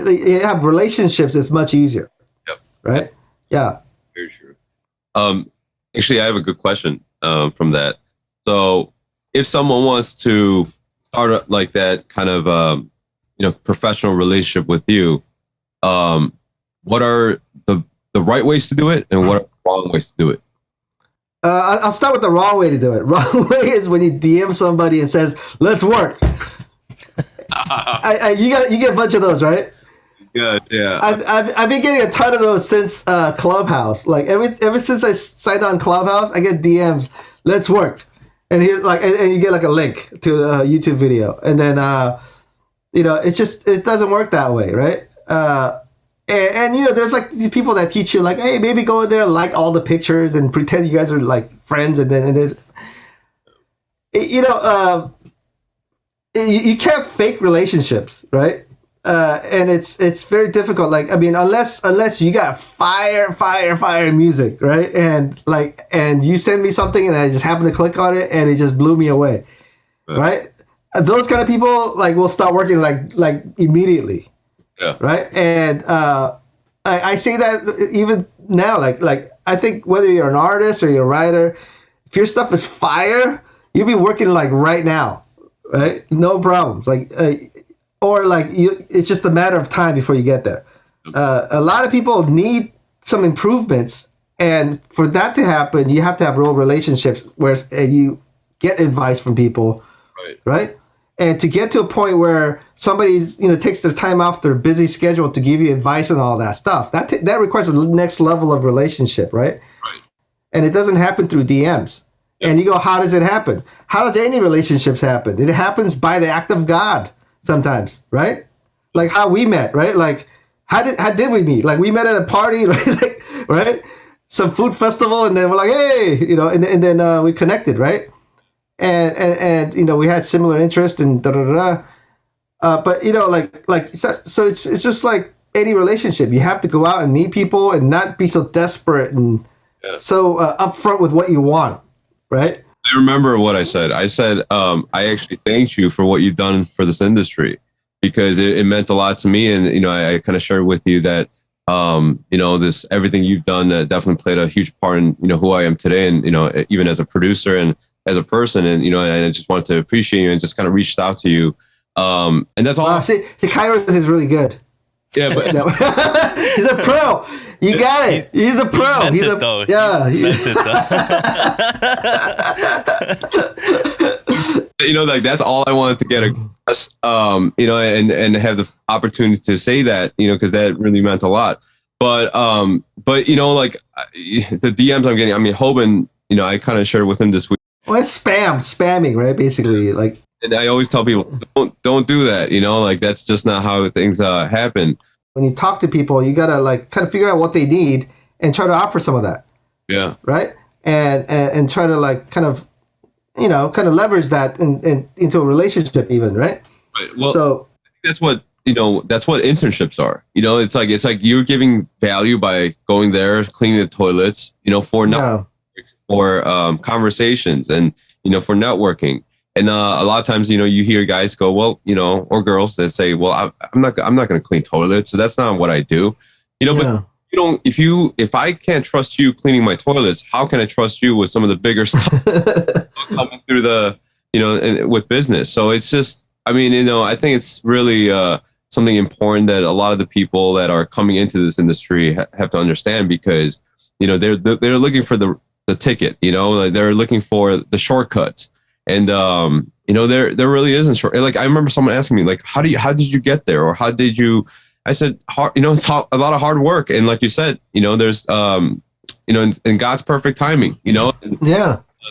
you have relationships. It's much easier. Yep. Right. Yeah. Very true. Actually, I have a good question from that. So, if someone wants to start like that kind of you know, professional relationship with you, what are the right ways to do it, and what are the wrong ways to do it? I'll start with the wrong way to do it. Wrong way is when you DM somebody and says, "Let's work." You get a bunch of those, right? Good, yeah. I've been getting a ton of those since Clubhouse. Like ever since I signed on Clubhouse, I get DMs. Let's work, and here like and you get like a link to a YouTube video, and then you know, it doesn't work that way, right? And you know, there's like these people that teach you like, hey, maybe go in there, like all the pictures, and pretend you guys are like friends, and then you know, you can't fake relationships, right? And it's very difficult. Like I mean, unless you got fire music, right? And you send me something, and I just happen to click on it, and it just blew me away, right? Those kind of people like will start working like immediately. Yeah. Right. And I say that even now, like I think whether you're an artist or you're a writer, if your stuff is fire, you'll be working like right now, right? No problems. Like or like it's just a matter of time before you get there. A lot of people need some improvements, and for that to happen, you have to have real relationships where you get advice from people, right? And to get to a point where somebody's, you know, takes their time off their busy schedule to give you advice and all that stuff, that requires a next level of relationship, right? And it doesn't happen through DMs. Yep. And you go, how does it happen? How does any relationships happen? It happens by the act of God sometimes, right? Like how we met, right? Like how did we meet? Like we met at a party, right? Like, right? Some food festival, and then we're like, hey, you know, and then we connected, right? And you know, we had similar interest and but you know, like so it's just like any relationship. You have to go out and meet people and not be so desperate and so upfront with what you want, right? I remember what I said. I said, I actually thanked you for what you've done for this industry, because it meant a lot to me. And, you know, I kind of shared with you that, you know, this, everything you've done definitely played a huge part in, you know, who I am today. And, you know, even as a producer and as a person, and, you know, and I just wanted to appreciate you and just kind of reached out to you. And that's all. Wow, see, Kairos is really good. Yeah, but he's a pro. You got it. He's a pro. He meant it, though. He meant it, though. You know, like that's all I wanted to get across. You know, and have the opportunity to say that, you know, because that really meant a lot. But you know, like the DMs I'm getting. I mean, Hoban, you know, I kind of shared with him this week. Well, it's spamming, right? Basically, like. And I always tell people, don't do that. You know, like that's just not how things happen. When you talk to people, you gotta like kind of figure out what they need and try to offer some of that. Yeah. Right. And try to like kind of, you know, kind of leverage that into a relationship even. Right. Right. Well, so that's what, you know, that's what internships are. You know, it's like you're giving value by going there, cleaning the toilets, you know, for conversations and, you know, for networking. And a lot of times, you know, you hear guys go, well, you know, or girls that say, well, I'm not going to clean toilets. So that's not what I do, you know, but you don't, if I can't trust you cleaning my toilets, how can I trust you with some of the bigger stuff coming through the, you know, with business? So it's just, I mean, you know, I think it's really something important that a lot of the people that are coming into this industry have to understand, because, you know, they're looking for the ticket, you know, they're looking for the shortcuts. And, you know, there really isn't short. Like, I remember someone asking me, like, how did you get there? Or how did you, I said, you know, it's a lot of hard work. And like you said, you know, there's, you know, in God's perfect timing, you know,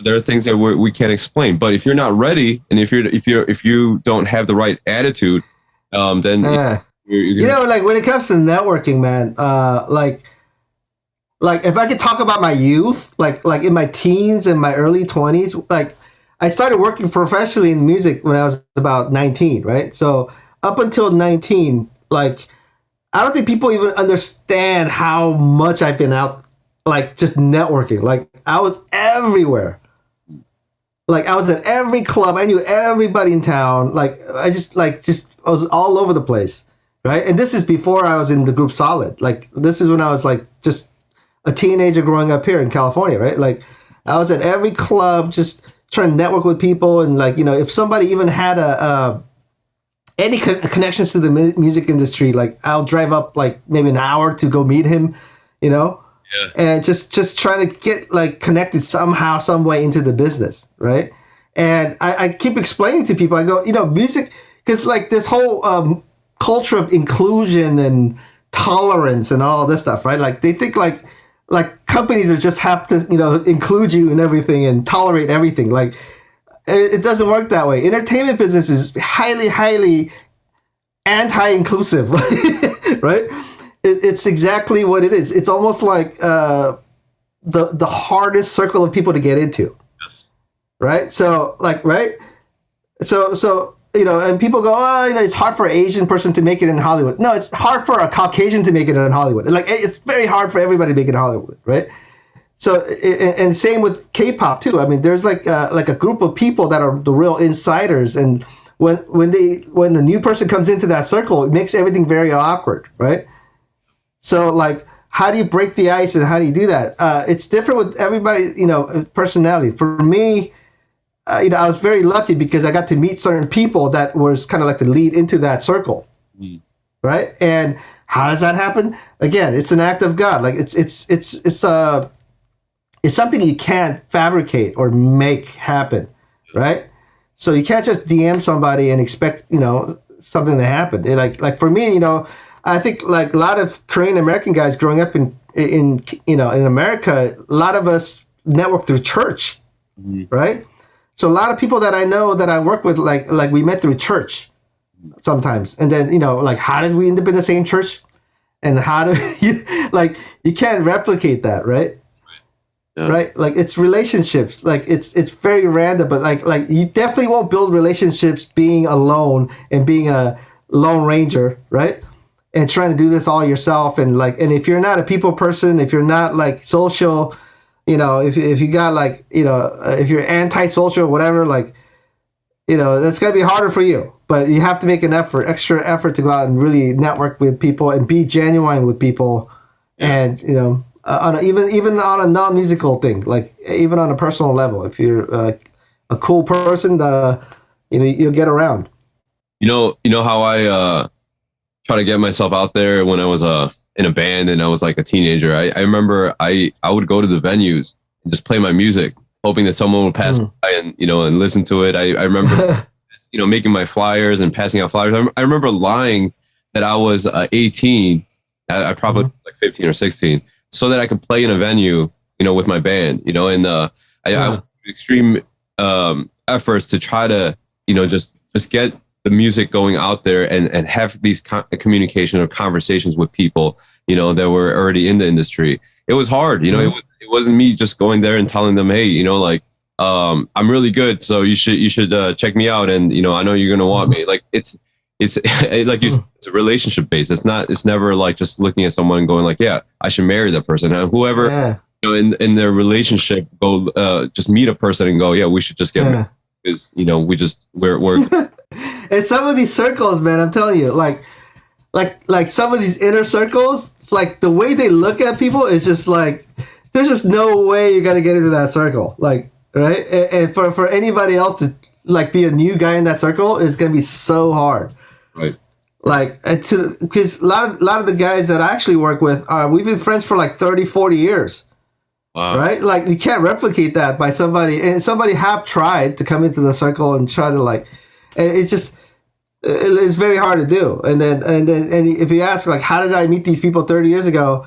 there are things that we can't explain, but if you're not ready, and if you don't have the right attitude, then, you know, like when it comes to networking, man, like if I could talk about my youth, like in my teens and my early 20s, like, I started working professionally in music when I was about 19, right? So up until 19, like, I don't think people even understand how much I've been out, like, just networking. Like, I was everywhere. Like, I was at every club. I knew everybody in town. Like, I was all over the place, right? And this is before I was in the group Solid. Like, this is when I was, like, just a teenager growing up here in California, right? Like, I was at every club, just trying to network with people. And like, you know, if somebody even had any connections to the music industry, like I'll drive up like maybe an hour to go meet him, you know, and just trying to get like connected somehow, some way into the business. Right. And I keep explaining to people, I go, you know, music, because like this whole culture of inclusion and tolerance and all this stuff, right? Like they think like companies that just have to, you know, include you and everything and tolerate everything. Like it doesn't work that way. Entertainment business is highly, highly anti-inclusive, right? It's exactly what it is. It's almost like the hardest circle of people to get into, right? So like, right? So you know, and people go, oh, you know, it's hard for an Asian person to make it in Hollywood. No, it's hard for a Caucasian to make it in Hollywood. Like, it's very hard for everybody to make it in Hollywood, right? So, and same with K-pop too. I mean, there's like a group of people that are the real insiders, and when a new person comes into that circle, it makes everything very awkward, right? So, like, how do you break the ice and how do you do that? It's different with everybody, you know, personality. For me, you know, I was very lucky because I got to meet certain people that was kind of like the lead into that circle, right? And how does that happen? Again, it's an act of God. Like it's something you can't fabricate or make happen, right? So you can't just DM somebody and expect, you know, something to happen. Like for me, you know, I think like a lot of Korean American guys growing up in you know, in America, a lot of us network through church, right? So a lot of people that I know that I work with, like we met through church sometimes. And then, you know, like, how did we end up in the same church? And how do you, like, you can't replicate that, right? Yeah. Right? Like, it's relationships. Like, it's very random, but like you definitely won't build relationships being alone and being a lone ranger, right? and trying to do this all yourself. And like, and if you're not a people person, if you're not like social, if you got like, if you're anti-social or whatever, like, that's going to be harder for you. But you have to make an extra effort to go out and really network with people and be genuine with people. And, even on a non-musical thing, like even on a personal level, if you're a cool person, you'll get around. You know how I try to get myself out there when I was in a band and I was like a teenager. I remember I would go to the venues and just play my music, hoping that someone would pass by and listen to it. I remember making my flyers and passing out flyers. I remember lying that I was 18. I probably was like 15 or 16, so that I could play in a venue, with my band, and I did extreme efforts to try to, just get the music going out there and have these communication or conversations with people, that were already in the industry. It was hard, it wasn't me just going there and telling them, hey, I'm really good, so you should check me out, and I know you're gonna want me. Like it's like you said, it's a relationship based. It's never like just looking at someone and going like, yeah, I should marry that person. And whoever in their relationship go just meet a person and go, yeah, we should just get married, because we're and some of these circles, man, I'm telling you, like some of these inner circles, like the way they look at people is just like, there's just no way you're gonna get into that circle, like, right? And for anybody else to like be a new guy in that circle is gonna be so hard. Right. Like, because a lot of the guys that I actually work with we've been friends for like 30, 40 years. Wow. Right? Like, you can't replicate that by somebody, and somebody have tried to come into the circle and try to like, and it's very hard to do. And if you ask like, how did I meet these people 30 years ago?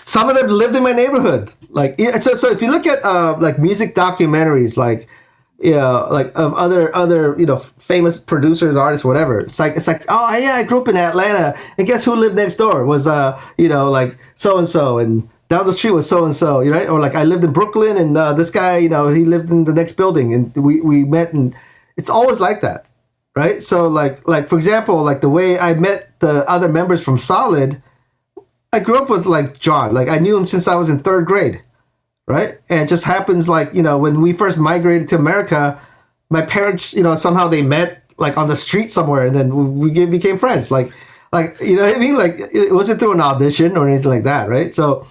Some of them lived in my neighborhood. Like, so if you look at like music documentaries, like, like of other famous producers, artists, whatever. It's like, oh yeah, I grew up in Atlanta, and guess who lived next door was like so and so, and down the street was so and so, right? Or like, I lived in Brooklyn, and this guy, he lived in the next building, and we met, and it's always like that, right? So like for example, like the way I met the other members from Solid, I grew up with like John, like I knew him since I was in 3rd grade. Right. And it just happens like, when we first migrated to America, my parents, somehow they met like on the street somewhere, and then we became friends. Like, you know what I mean? Like, it wasn't through an audition or anything like that. Right. So,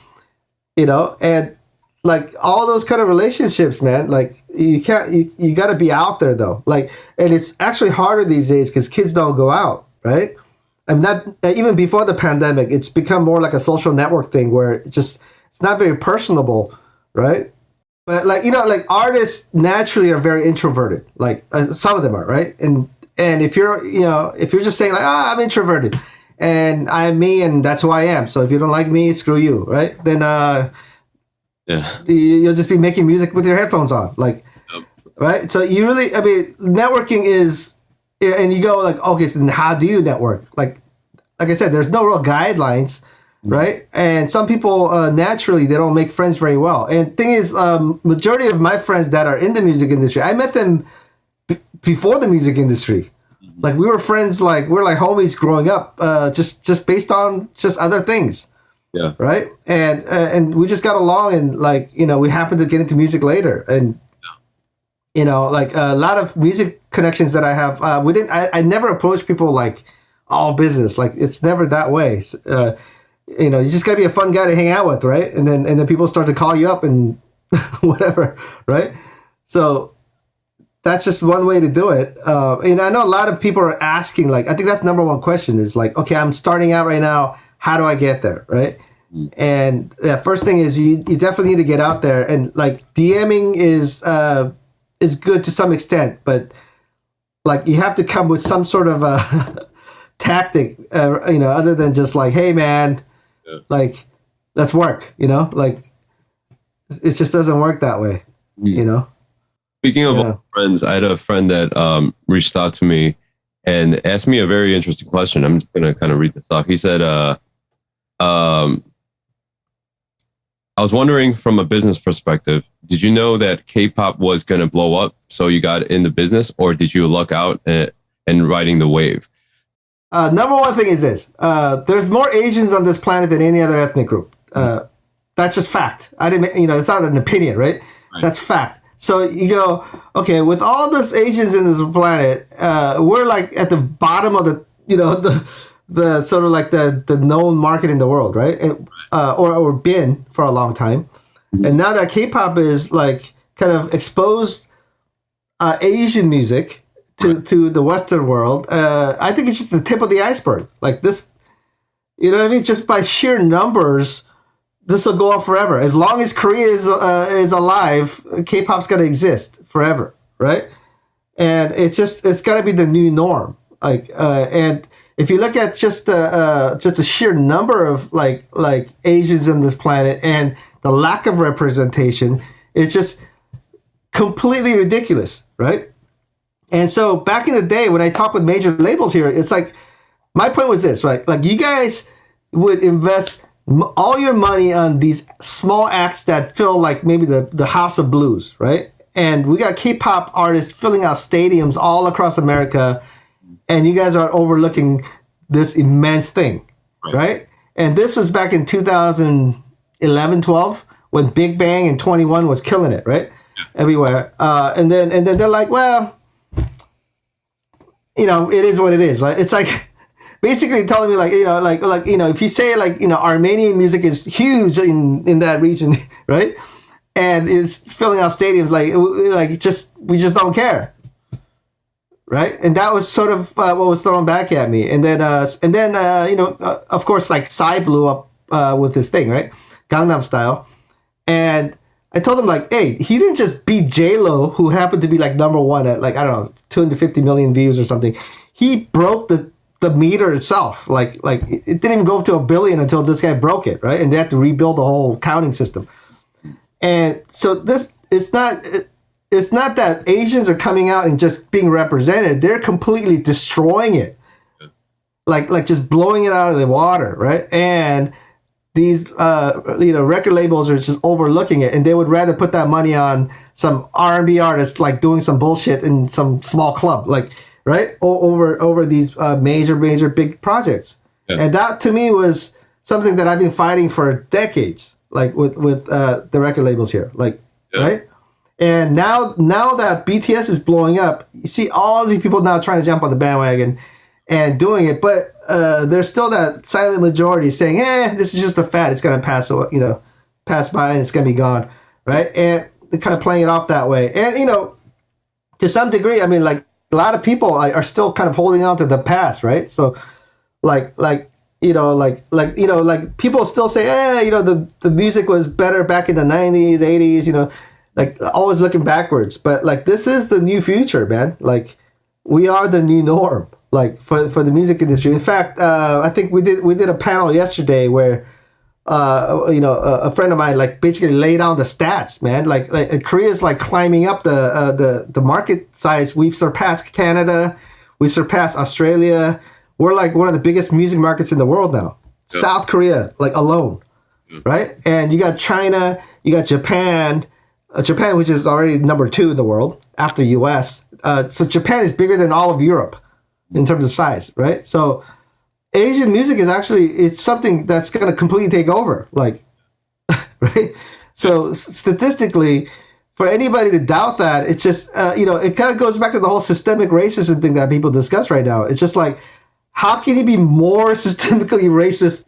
and like all those kind of relationships, man, like you got to be out there though. Like, and it's actually harder these days because kids don't go out. Right. I'm not, even before the pandemic, it's become more like a social network thing where it's not very personable. Right. But like, like artists naturally are very introverted. Like some of them are, right? And if you're, if you're just saying like, I'm introverted and I'm me and that's who I am. So if you don't like me, screw you. Right. Then, you'll just be making music with your headphones on. Like, right. So you really, networking is, and you go like, okay, so then how do you network? Like I said, there's no real guidelines. Right. And some people naturally, they don't make friends very well. And thing is, majority of my friends that are in the music industry, I met them before the music industry. Like we were friends, like we're like homies growing up, just based on just other things. Yeah. Right. And we just got along, and like, we happened to get into music later. And, like a lot of music connections that I have, I never approach people like all business. Like it's never that way. You just gotta be a fun guy to hang out with, right? And then people start to call you up and whatever, right? So that's just one way to do it. And I know a lot of people are asking, like, I think that's number one question is like, okay, I'm starting out right now. How do I get there, right? And first thing is you definitely need to get out there, and like DMing is good to some extent, but like you have to come with some sort of a tactic, other than just like, hey man. Like, let's work, like it just doesn't work that way, Speaking of friends, I had a friend that reached out to me and asked me a very interesting question. I'm just going to kind of read this off. He said, I was wondering from a business perspective, did you know that K-pop was going to blow up? So you got in the business, or did you luck out and riding the wave? Number one thing is this: there's more Asians on this planet than any other ethnic group. That's just fact. I didn't, it's not an opinion, right? That's fact. So you go, okay, with all those Asians in this planet, we're like at the bottom of the sort of like the known market in the world, right? Or been for a long time, and now that K-pop is like kind of exposed Asian music to the Western world, I think it's just the tip of the iceberg. Like this, you know what I mean? Just by sheer numbers, this will go on forever. As long as Korea is alive, K-pop's gonna exist forever, right? And it's got to be the new norm. Like, and if you look at just the sheer number of like Asians on this planet and the lack of representation, it's just completely ridiculous, right? And so back in the day when I talked with major labels here, it's like my point was this, right? Like you guys would invest all your money on these small acts that fill like maybe the House of Blues, right? And we got K-pop artists filling out stadiums all across America, and you guys are overlooking this immense thing, right? And this was back in 2011, 12, when Big Bang and 21 was killing it, right? Everywhere. And then they're like, well, it is what it is, right? It's like basically telling me like, if you say like, Armenian music is huge in that region, right? And it's filling out stadiums, we just don't care, right? And that was sort of what was thrown back at me. And then of course, like Psy blew up with this thing, right? Gangnam Style. And I told him like, hey, he didn't just beat J-Lo, who happened to be like number one at like, I don't know, 250 million views or something. He broke the meter itself. Like it didn't even go to 1 billion until this guy broke it, right? And they had to rebuild the whole counting system. And so it's not that Asians are coming out and just being represented. They're completely destroying it. Like just blowing it out of the water, right? And these record labels are just overlooking it, and they would rather put that money on some R&B artist like doing some bullshit in some small club, like, right? Over these major big projects. Yeah. And that to me was something that I've been fighting for decades, like with the record labels here, like, right? And now that BTS is blowing up, you see all these people now trying to jump on the bandwagon and doing it, but there's still that silent majority saying, this is just a fad. It's gonna pass by and it's gonna be gone, right? And they're kind of playing it off that way. And to some degree, I mean, like a lot of people are still kind of holding on to the past, right? So, like people still say, the music was better back in the 90s, 80s, like always looking backwards. But like this is the new future, man. Like we are the new norm, like for the music industry. In fact, I think we did a panel yesterday where a friend of mine like basically laid down the stats, man. Like Korea's like climbing up the market size. We've surpassed Canada, we surpassed Australia. We're like one of the biggest music markets in the world now. Yep. South Korea, like alone, right? And you got China, you got Japan, which is already number 2 in the world after US. So Japan is bigger than all of Europe in terms of size, right? So Asian music is it's something that's going to completely take over, like, right? So statistically, for anybody to doubt that, it's just, it kind of goes back to the whole systemic racism thing that people discuss right now. It's just like, how can you be more systemically racist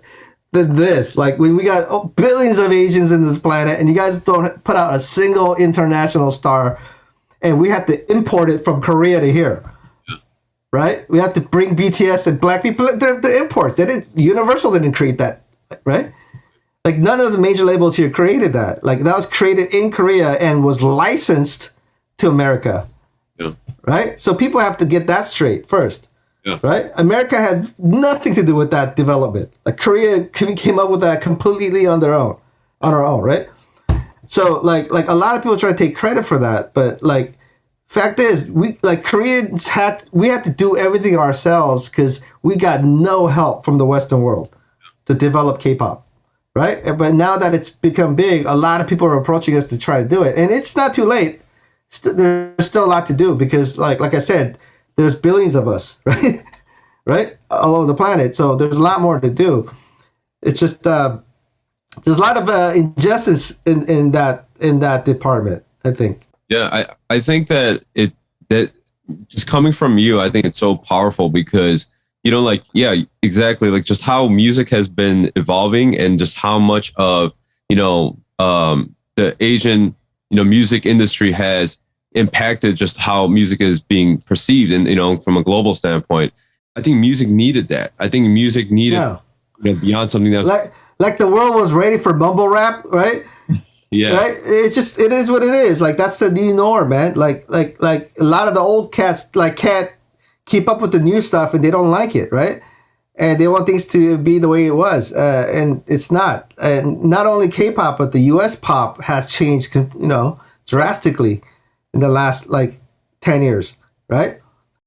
than this? Like when we got billions of Asians in this planet and you guys don't put out a single international star and we have to import it from Korea to here, right? We have to bring BTS and black people. They're imports. Universal didn't create that, right? Like none of the major labels here created that. Like that was created in Korea and was licensed to America, right? So people have to get that straight first. Yeah. Right? America had nothing to do with that development. Like Korea came up with that completely on our own, right? So like a lot of people try to take credit for that, but like fact is Koreans had to do everything ourselves because we got no help from the Western world to develop K-pop, right? But now that it's become big, a lot of people are approaching us to try to do it, and it's not too late. There's still a lot to do because like I said, there's billions of us, right? right, all over the planet. So there's a lot more to do. It's just there's a lot of injustice in that department, I think. Yeah, I think that that just coming from you, I think it's so powerful because like, yeah, exactly, like just how music has been evolving and just how much of the Asian music industry has impacted just how music is being perceived, and from a global standpoint. I think music needed that. I think music needed beyond something that's like the world was ready for mumble rap, right? Yeah. Right. It is what it is. Like that's the new norm, man. Like a lot of the old cats like can't keep up with the new stuff and they don't like it, right? And they want things to be the way it was, and it's not. And not only K-pop, but the U.S. pop has changed, drastically in the last like 10 years, right?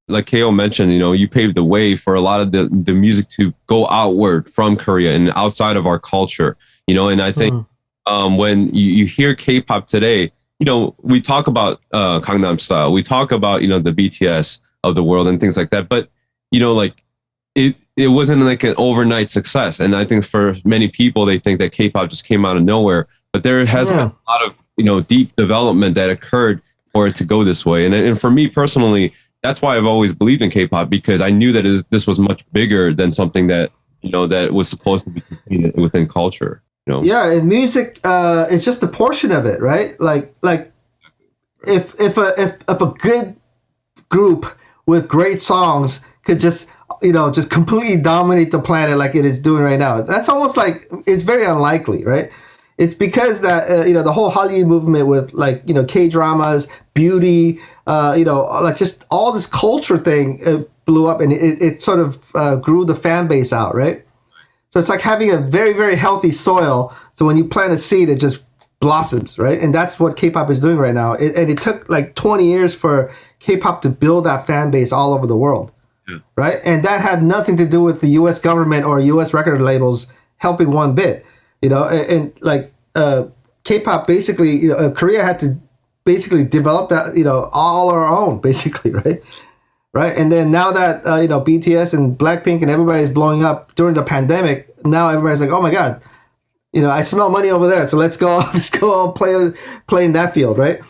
Like KO mentioned, you paved the way for a lot of the music to go outward from Korea and outside of our culture, and I think when you hear K-pop today, we talk about Gangnam Style, we talk about, the BTS of the world and things like that. But, like it wasn't like an overnight success. And I think for many people, they think that K-pop just came out of nowhere. But there has been a lot of, deep development that occurred for it to go this way. And for me personally, that's why I've always believed in K-pop, because I knew that this was much bigger than something that, that was supposed to be contained within culture. Yeah, and music is just a portion of it, right? Like if a good group with great songs could just completely dominate the planet like it is doing right now, that's almost like it's very unlikely, right? It's because that the whole Hollywood movement with like K dramas, beauty, like just all this culture thing blew up, and it sort of grew the fan base out, right? So it's like having a very, very healthy soil. So when you plant a seed, it just blossoms, right? And that's what K-pop is doing right now. And it took like 20 years for K-pop to build that fan base all over the world, right? And that had nothing to do with the U.S. government or U.S. record labels helping one bit, and like K-pop basically, Korea had to basically develop that, all our own, basically, right? Right, and then now that BTS and Blackpink and everybody's blowing up during the pandemic, now everybody's like, oh my god, I smell money over there, so let's go all play in that field, right?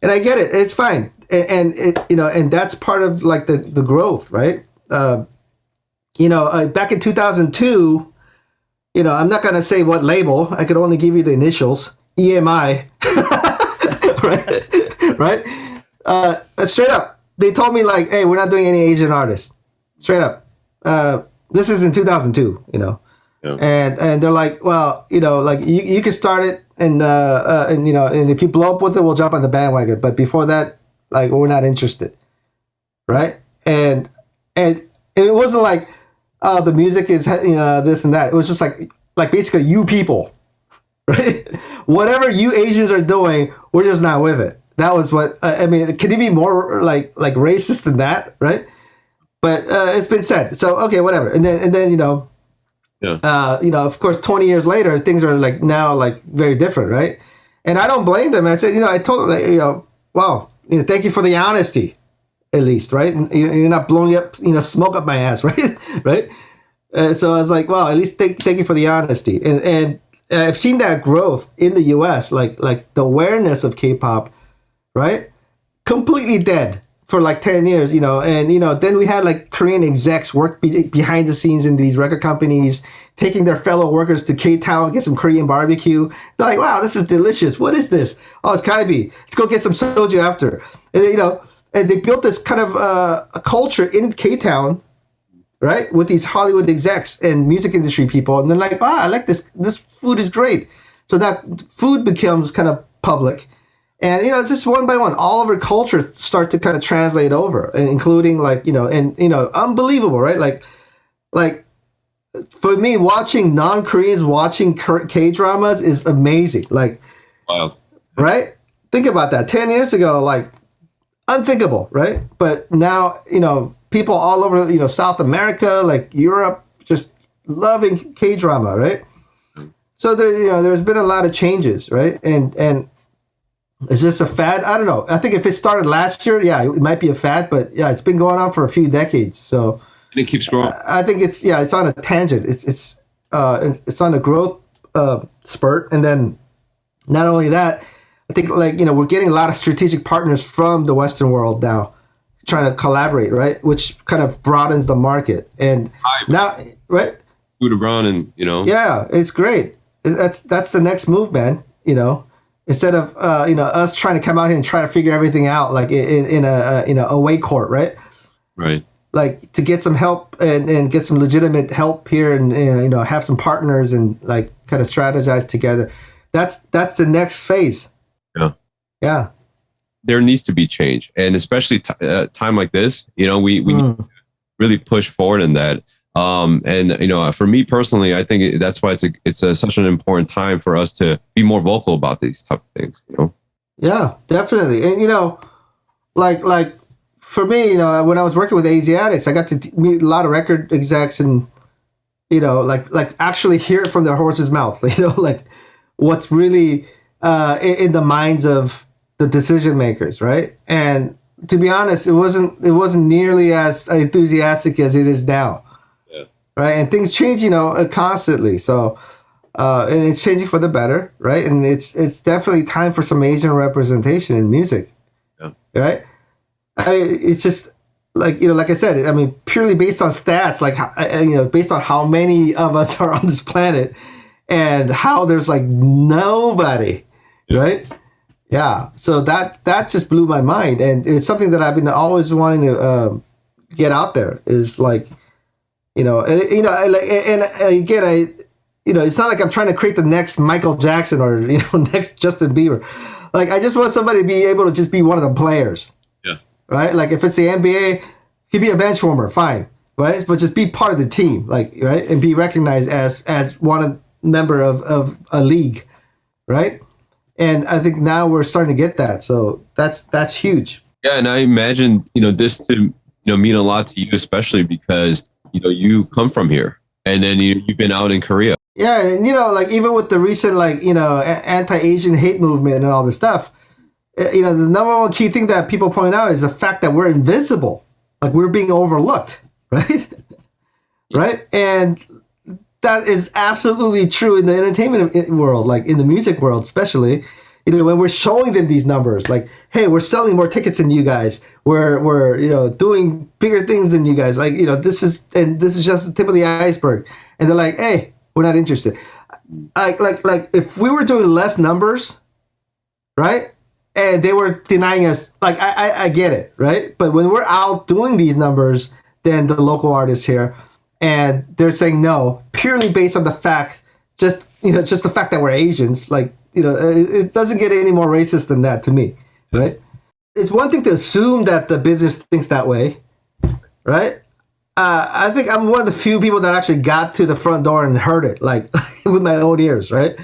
And I get it, it's fine, and and that's part of like the growth, right? Back in 2002, I'm not gonna say what label, I could only give you the initials, EMI, right? Straight up. They told me like, hey, we're not doing any Asian artists. Straight up. This is in 2002, and they're like, well, like you can start it and if you blow up with it, we'll jump on the bandwagon. But before that, like, we're not interested. Right. And it wasn't like, the music is, this and that. It was just like basically you people, right? Whatever you Asians are doing, we're just not with it. That was what I mean. Can it be more like racist than that, right? But it's been said. So okay, whatever. And then of course, 20 years later, things are like now like very different, right? And I don't blame them. I said, I told them, wow, thank you for the honesty, at least, right? And you're not blowing up, smoke up my ass, right? Right. So I was like, well, at least thank you for the honesty. And I've seen that growth in the U.S. Like the awareness of K-pop. Right? Completely dead for like 10 years, and, then we had like Korean execs work behind the scenes in these record companies, taking their fellow workers to K-Town, get some Korean barbecue. They're like, wow, this is delicious. What is this? Oh, it's Kaibi. Let's go get some soju after. And, and they built this kind of a culture in K-Town, right? With these Hollywood execs and music industry people. And they're like, I like this. This food is great. So that food becomes kind of public. And, just one by one, all of our culture start to kind of translate over, and including like, unbelievable, right? Like for me, watching non-Koreans watching K-dramas is amazing. Like, wow. Right? Think about that. 10 years ago, like unthinkable, right? But now, people all over, South America, like Europe, just loving K-drama, right? So there, there's been a lot of changes, right? And is this a fad? I don't know. I think if it started last year, yeah, it might be a fad, but yeah, it's been going on for a few decades. So And it keeps growing. I think it's on a tangent. It's on a growth spurt, and then not only that, I think we're getting a lot of strategic partners from the Western world now, trying to collaborate, right? Which kind of broadens the market, and now, right? Scooter Braun, and yeah, it's great. That's the next move, man. Instead of us trying to come out here and try to figure everything out, like in a away court, right? Right. Like to get some help and get some legitimate help here, and have some partners and like kind of strategize together. That's the next phase. Yeah. Yeah. There needs to be change, and especially time like this, we need to really push forward in that. And for me personally, I think that's why it's such an important time for us to be more vocal about these type of things. Yeah, definitely. And like for me, when I was working with Asiatics, I got to meet a lot of record execs, and like actually hear it from their horse's mouth. Like what's really in the minds of the decision makers, right? And to be honest, it wasn't nearly as enthusiastic as it is now. Right, and things change, constantly. So, and it's changing for the better, right? And it's definitely time for some Asian representation in music, right? It's just like like I said, I mean, purely based on stats, like based on how many of us are on this planet, and how there's like nobody, right? Yeah, so that just blew my mind, and it's something that I've been always wanting to get out there. Is like. And again, it's not like I'm trying to create the next Michael Jackson or next Justin Bieber. Like I just want somebody to be able to just be one of the players. Yeah. Right. Like if it's the NBA, he'd be a bench warmer, fine. Right. But just be part of the team, like right, and be recognized as one member of a league, right. And I think now we're starting to get that. So that's huge. Yeah, and I imagine this to mean a lot to you, especially because. You come from here, and then you've been out in Korea. Yeah, and like even with the recent anti-Asian hate movement and all this stuff, the number one key thing that people point out is the fact that we're invisible, like we're being overlooked, right? Right, and that is absolutely true in the entertainment world, like in the music world, especially. When we're showing them these numbers, like, hey, we're selling more tickets than you guys. We're doing bigger things than you guys. Like, this is just the tip of the iceberg. And they're like, hey, we're not interested. Like if we were doing less numbers, right? And they were denying us, like, I get it, right? But when we're out doing these numbers, then the local artists here, and they're saying no, purely based on the fact, just the fact that we're Asians, like, it doesn't get any more racist than that to me, right? It's one thing to assume that the business thinks that way, right? I think I'm one of the few people that actually got to the front door and heard it, like with my own ears, right?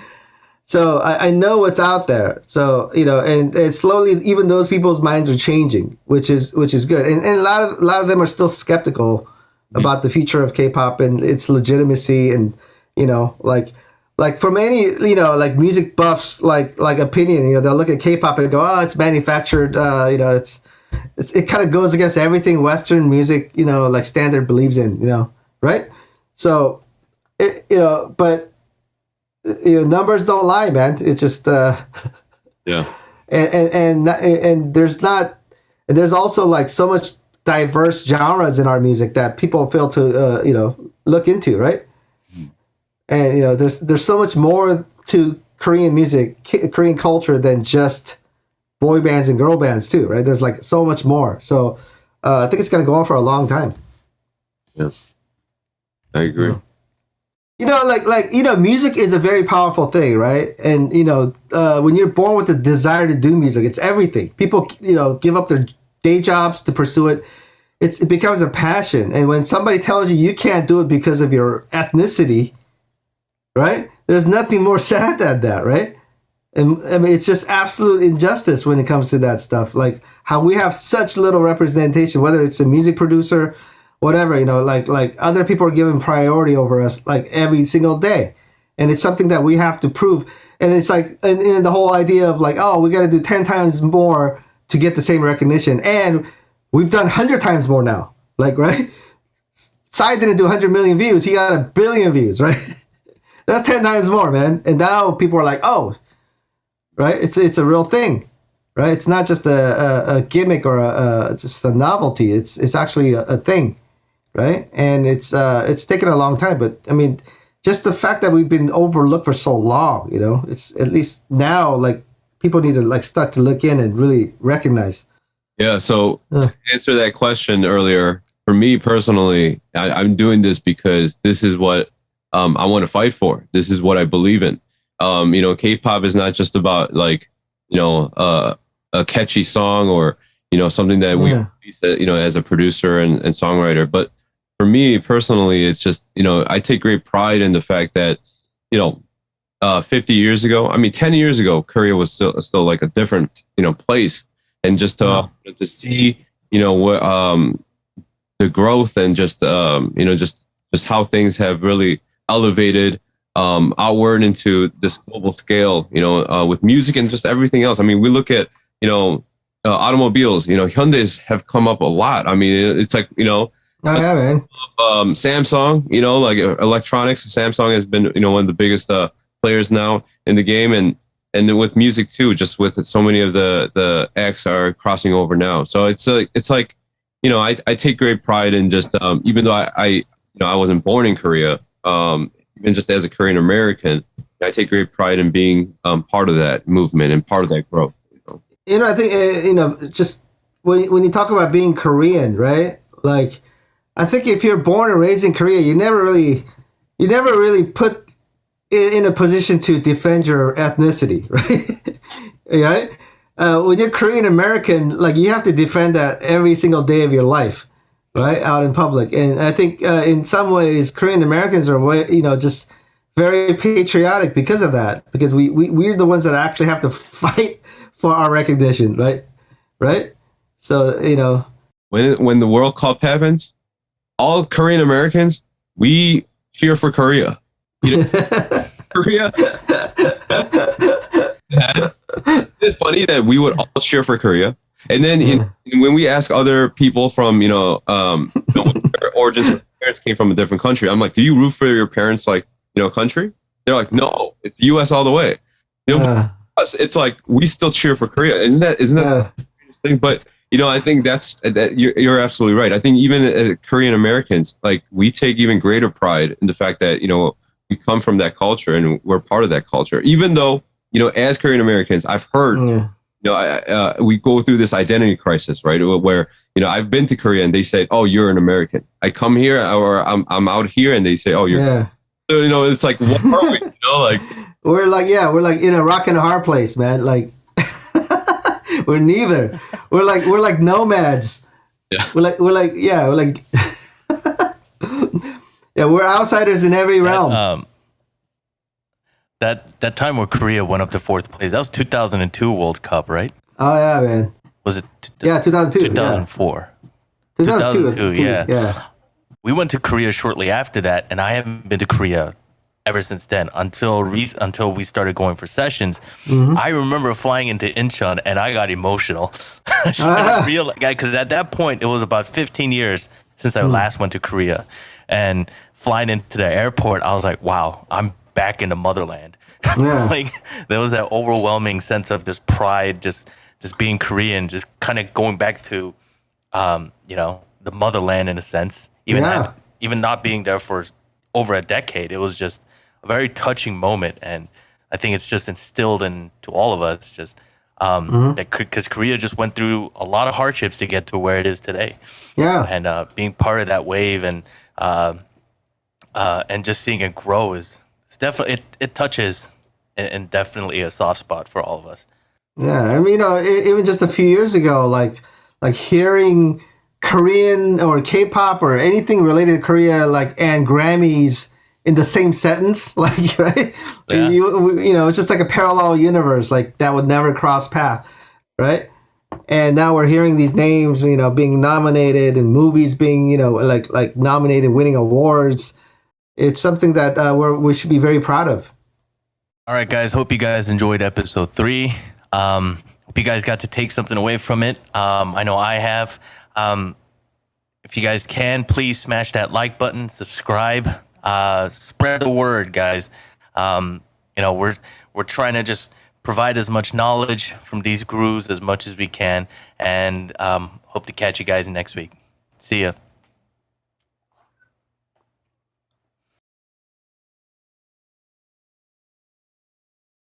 So I know what's out there. So and slowly, even those people's minds are changing, which is good. And a lot of them are still skeptical about the future of K-pop and its legitimacy, and like from any like music buffs like opinion, they'll look at K-pop and go, oh, it's manufactured, it kind of goes against everything Western music like standard believes in, right? So but numbers don't lie, man. It's just yeah. And there's also like so much diverse genres in our music that people fail to look into, right? And there's so much more to Korean music, Korean culture than just boy bands and girl bands too, right? There's like so much more. So I think it's gonna go on for a long time. Yeah, I agree. Music is a very powerful thing, right? And when you're born with the desire to do music, it's everything. People give up their day jobs to pursue it. It becomes a passion. And when somebody tells you can't do it because of your ethnicity, right? There's nothing more sad than that, right? And I mean, it's just absolute injustice when it comes to that stuff. Like how we have such little representation, whether it's a music producer, whatever, like other people are given priority over us like every single day. And it's something that we have to prove. And it's like, and the whole idea of like, oh, we got to do 10 times more to get the same recognition. And we've done 100 times more now. Like, right? Psy didn't do 100 million views. He got 1 billion views, right? That's 10 times more, man. And now people are like, oh, right? It's a real thing, right? It's not just a gimmick or just a novelty. It's actually a thing, right? And it's taken a long time, but I mean, just the fact that we've been overlooked for so long, you know, it's at least now like people need to like start to look in and really recognize. Yeah. So to answer that question earlier, for me personally, I'm doing this because this is what I want to fight for. This is what I believe in. You know, K-pop is not just about like, you know, a catchy song or, you know, something that we, you know, as a producer and songwriter. But for me personally, it's just, you know, I take great pride in the fact that, you know, 50 years ago, I mean, 10 years ago, Korea was still like a different, you know, place. And just to see, you know, what the growth and just, you know, just how things have really elevated outward into this global scale, you know, with music and just everything else. I mean, we look at, you know, automobiles, you know, Hyundais have come up a lot. I mean, it's like, you know, Samsung, you know, like electronics, Samsung has been, you know, one of the biggest players now in the game. And with music too, just with so many of the acts are crossing over now. So it's like, you know, I take great pride in just, even though I you know, I wasn't born in Korea, even just as a Korean American, I take great pride in being part of that movement and part of that growth. You know, I think, you know, just when you talk about being Korean, right? Like, I think if you're born and raised in Korea, you never really put in a position to defend your ethnicity, right? Right? When you're Korean American, like you have to defend that every single day of your life, right? Out in public. And I think in some ways, Korean Americans are, you know, just very patriotic because of that, because we're the ones that actually have to fight for our recognition, right? Right? So, you know, when the World Cup happens, all Korean Americans, we cheer for Korea. You know, Korea. It's funny that we would all cheer for Korea, and then when we ask other people from, you know, their origins, parents came from a different country, I'm like, do you root for your parents, like, you know, country? They're like, no, it's U.S. all the way. You know, it's like we still cheer for Korea. Isn't that interesting? But you know, I think that you're absolutely right. I think even Korean Americans, like, we take even greater pride in the fact that, you know, we come from that culture and we're part of that culture. Even though, you know, as Korean Americans, I've heard, you know, we go through this identity crisis, right? Where, you know, I've been to Korea and they say, "Oh, you're an American." I come here or I'm out here and they say, "Oh, you're." Yeah. So, you know, it's like, what are we? You know, like we're like in a rock and a hard place, man. Like we're neither. We're like nomads. Yeah. We're like yeah, we're outsiders in every realm. That time where Korea went up to fourth place, that was 2002 World Cup, right? Oh yeah, man. Was it? 2002. 2004. Yeah. 2002. Yeah. We went to Korea shortly after that, and I haven't been to Korea ever since then until we started going for sessions. Mm-hmm. I remember flying into Incheon, and I got emotional. Because at that point, it was about 15 years since I last went to Korea. And flying into the airport, I was like, wow, I'm back in the motherland. Yeah. Like, there was that overwhelming sense of just pride, just being Korean, just kind of going back to, you know, the motherland in a sense. Even not being there for over a decade, it was just a very touching moment. And I think it's just instilled into all of us, just that because Korea just went through a lot of hardships to get to where it is today. Yeah. And being part of that wave and just seeing it grow it's definitely it touches and definitely a soft spot for all of us. Yeah, I mean, you know, even just a few years ago, like hearing Korean or K-pop or anything related to Korea, like, and Grammys in the same sentence, like, right? Yeah. You know, it's just like a parallel universe, like that would never cross path, right? And now we're hearing these names, you know, being nominated and movies being, you know, like nominated, winning awards. It's something that we should be very proud of. All right, guys. Hope you guys enjoyed episode 3. Hope you guys got to take something away from it. I know I have. If you guys can, please smash that like button, subscribe, spread the word, guys. We're trying to just provide as much knowledge from these gurus as much as we can, and hope to catch you guys next week. See ya.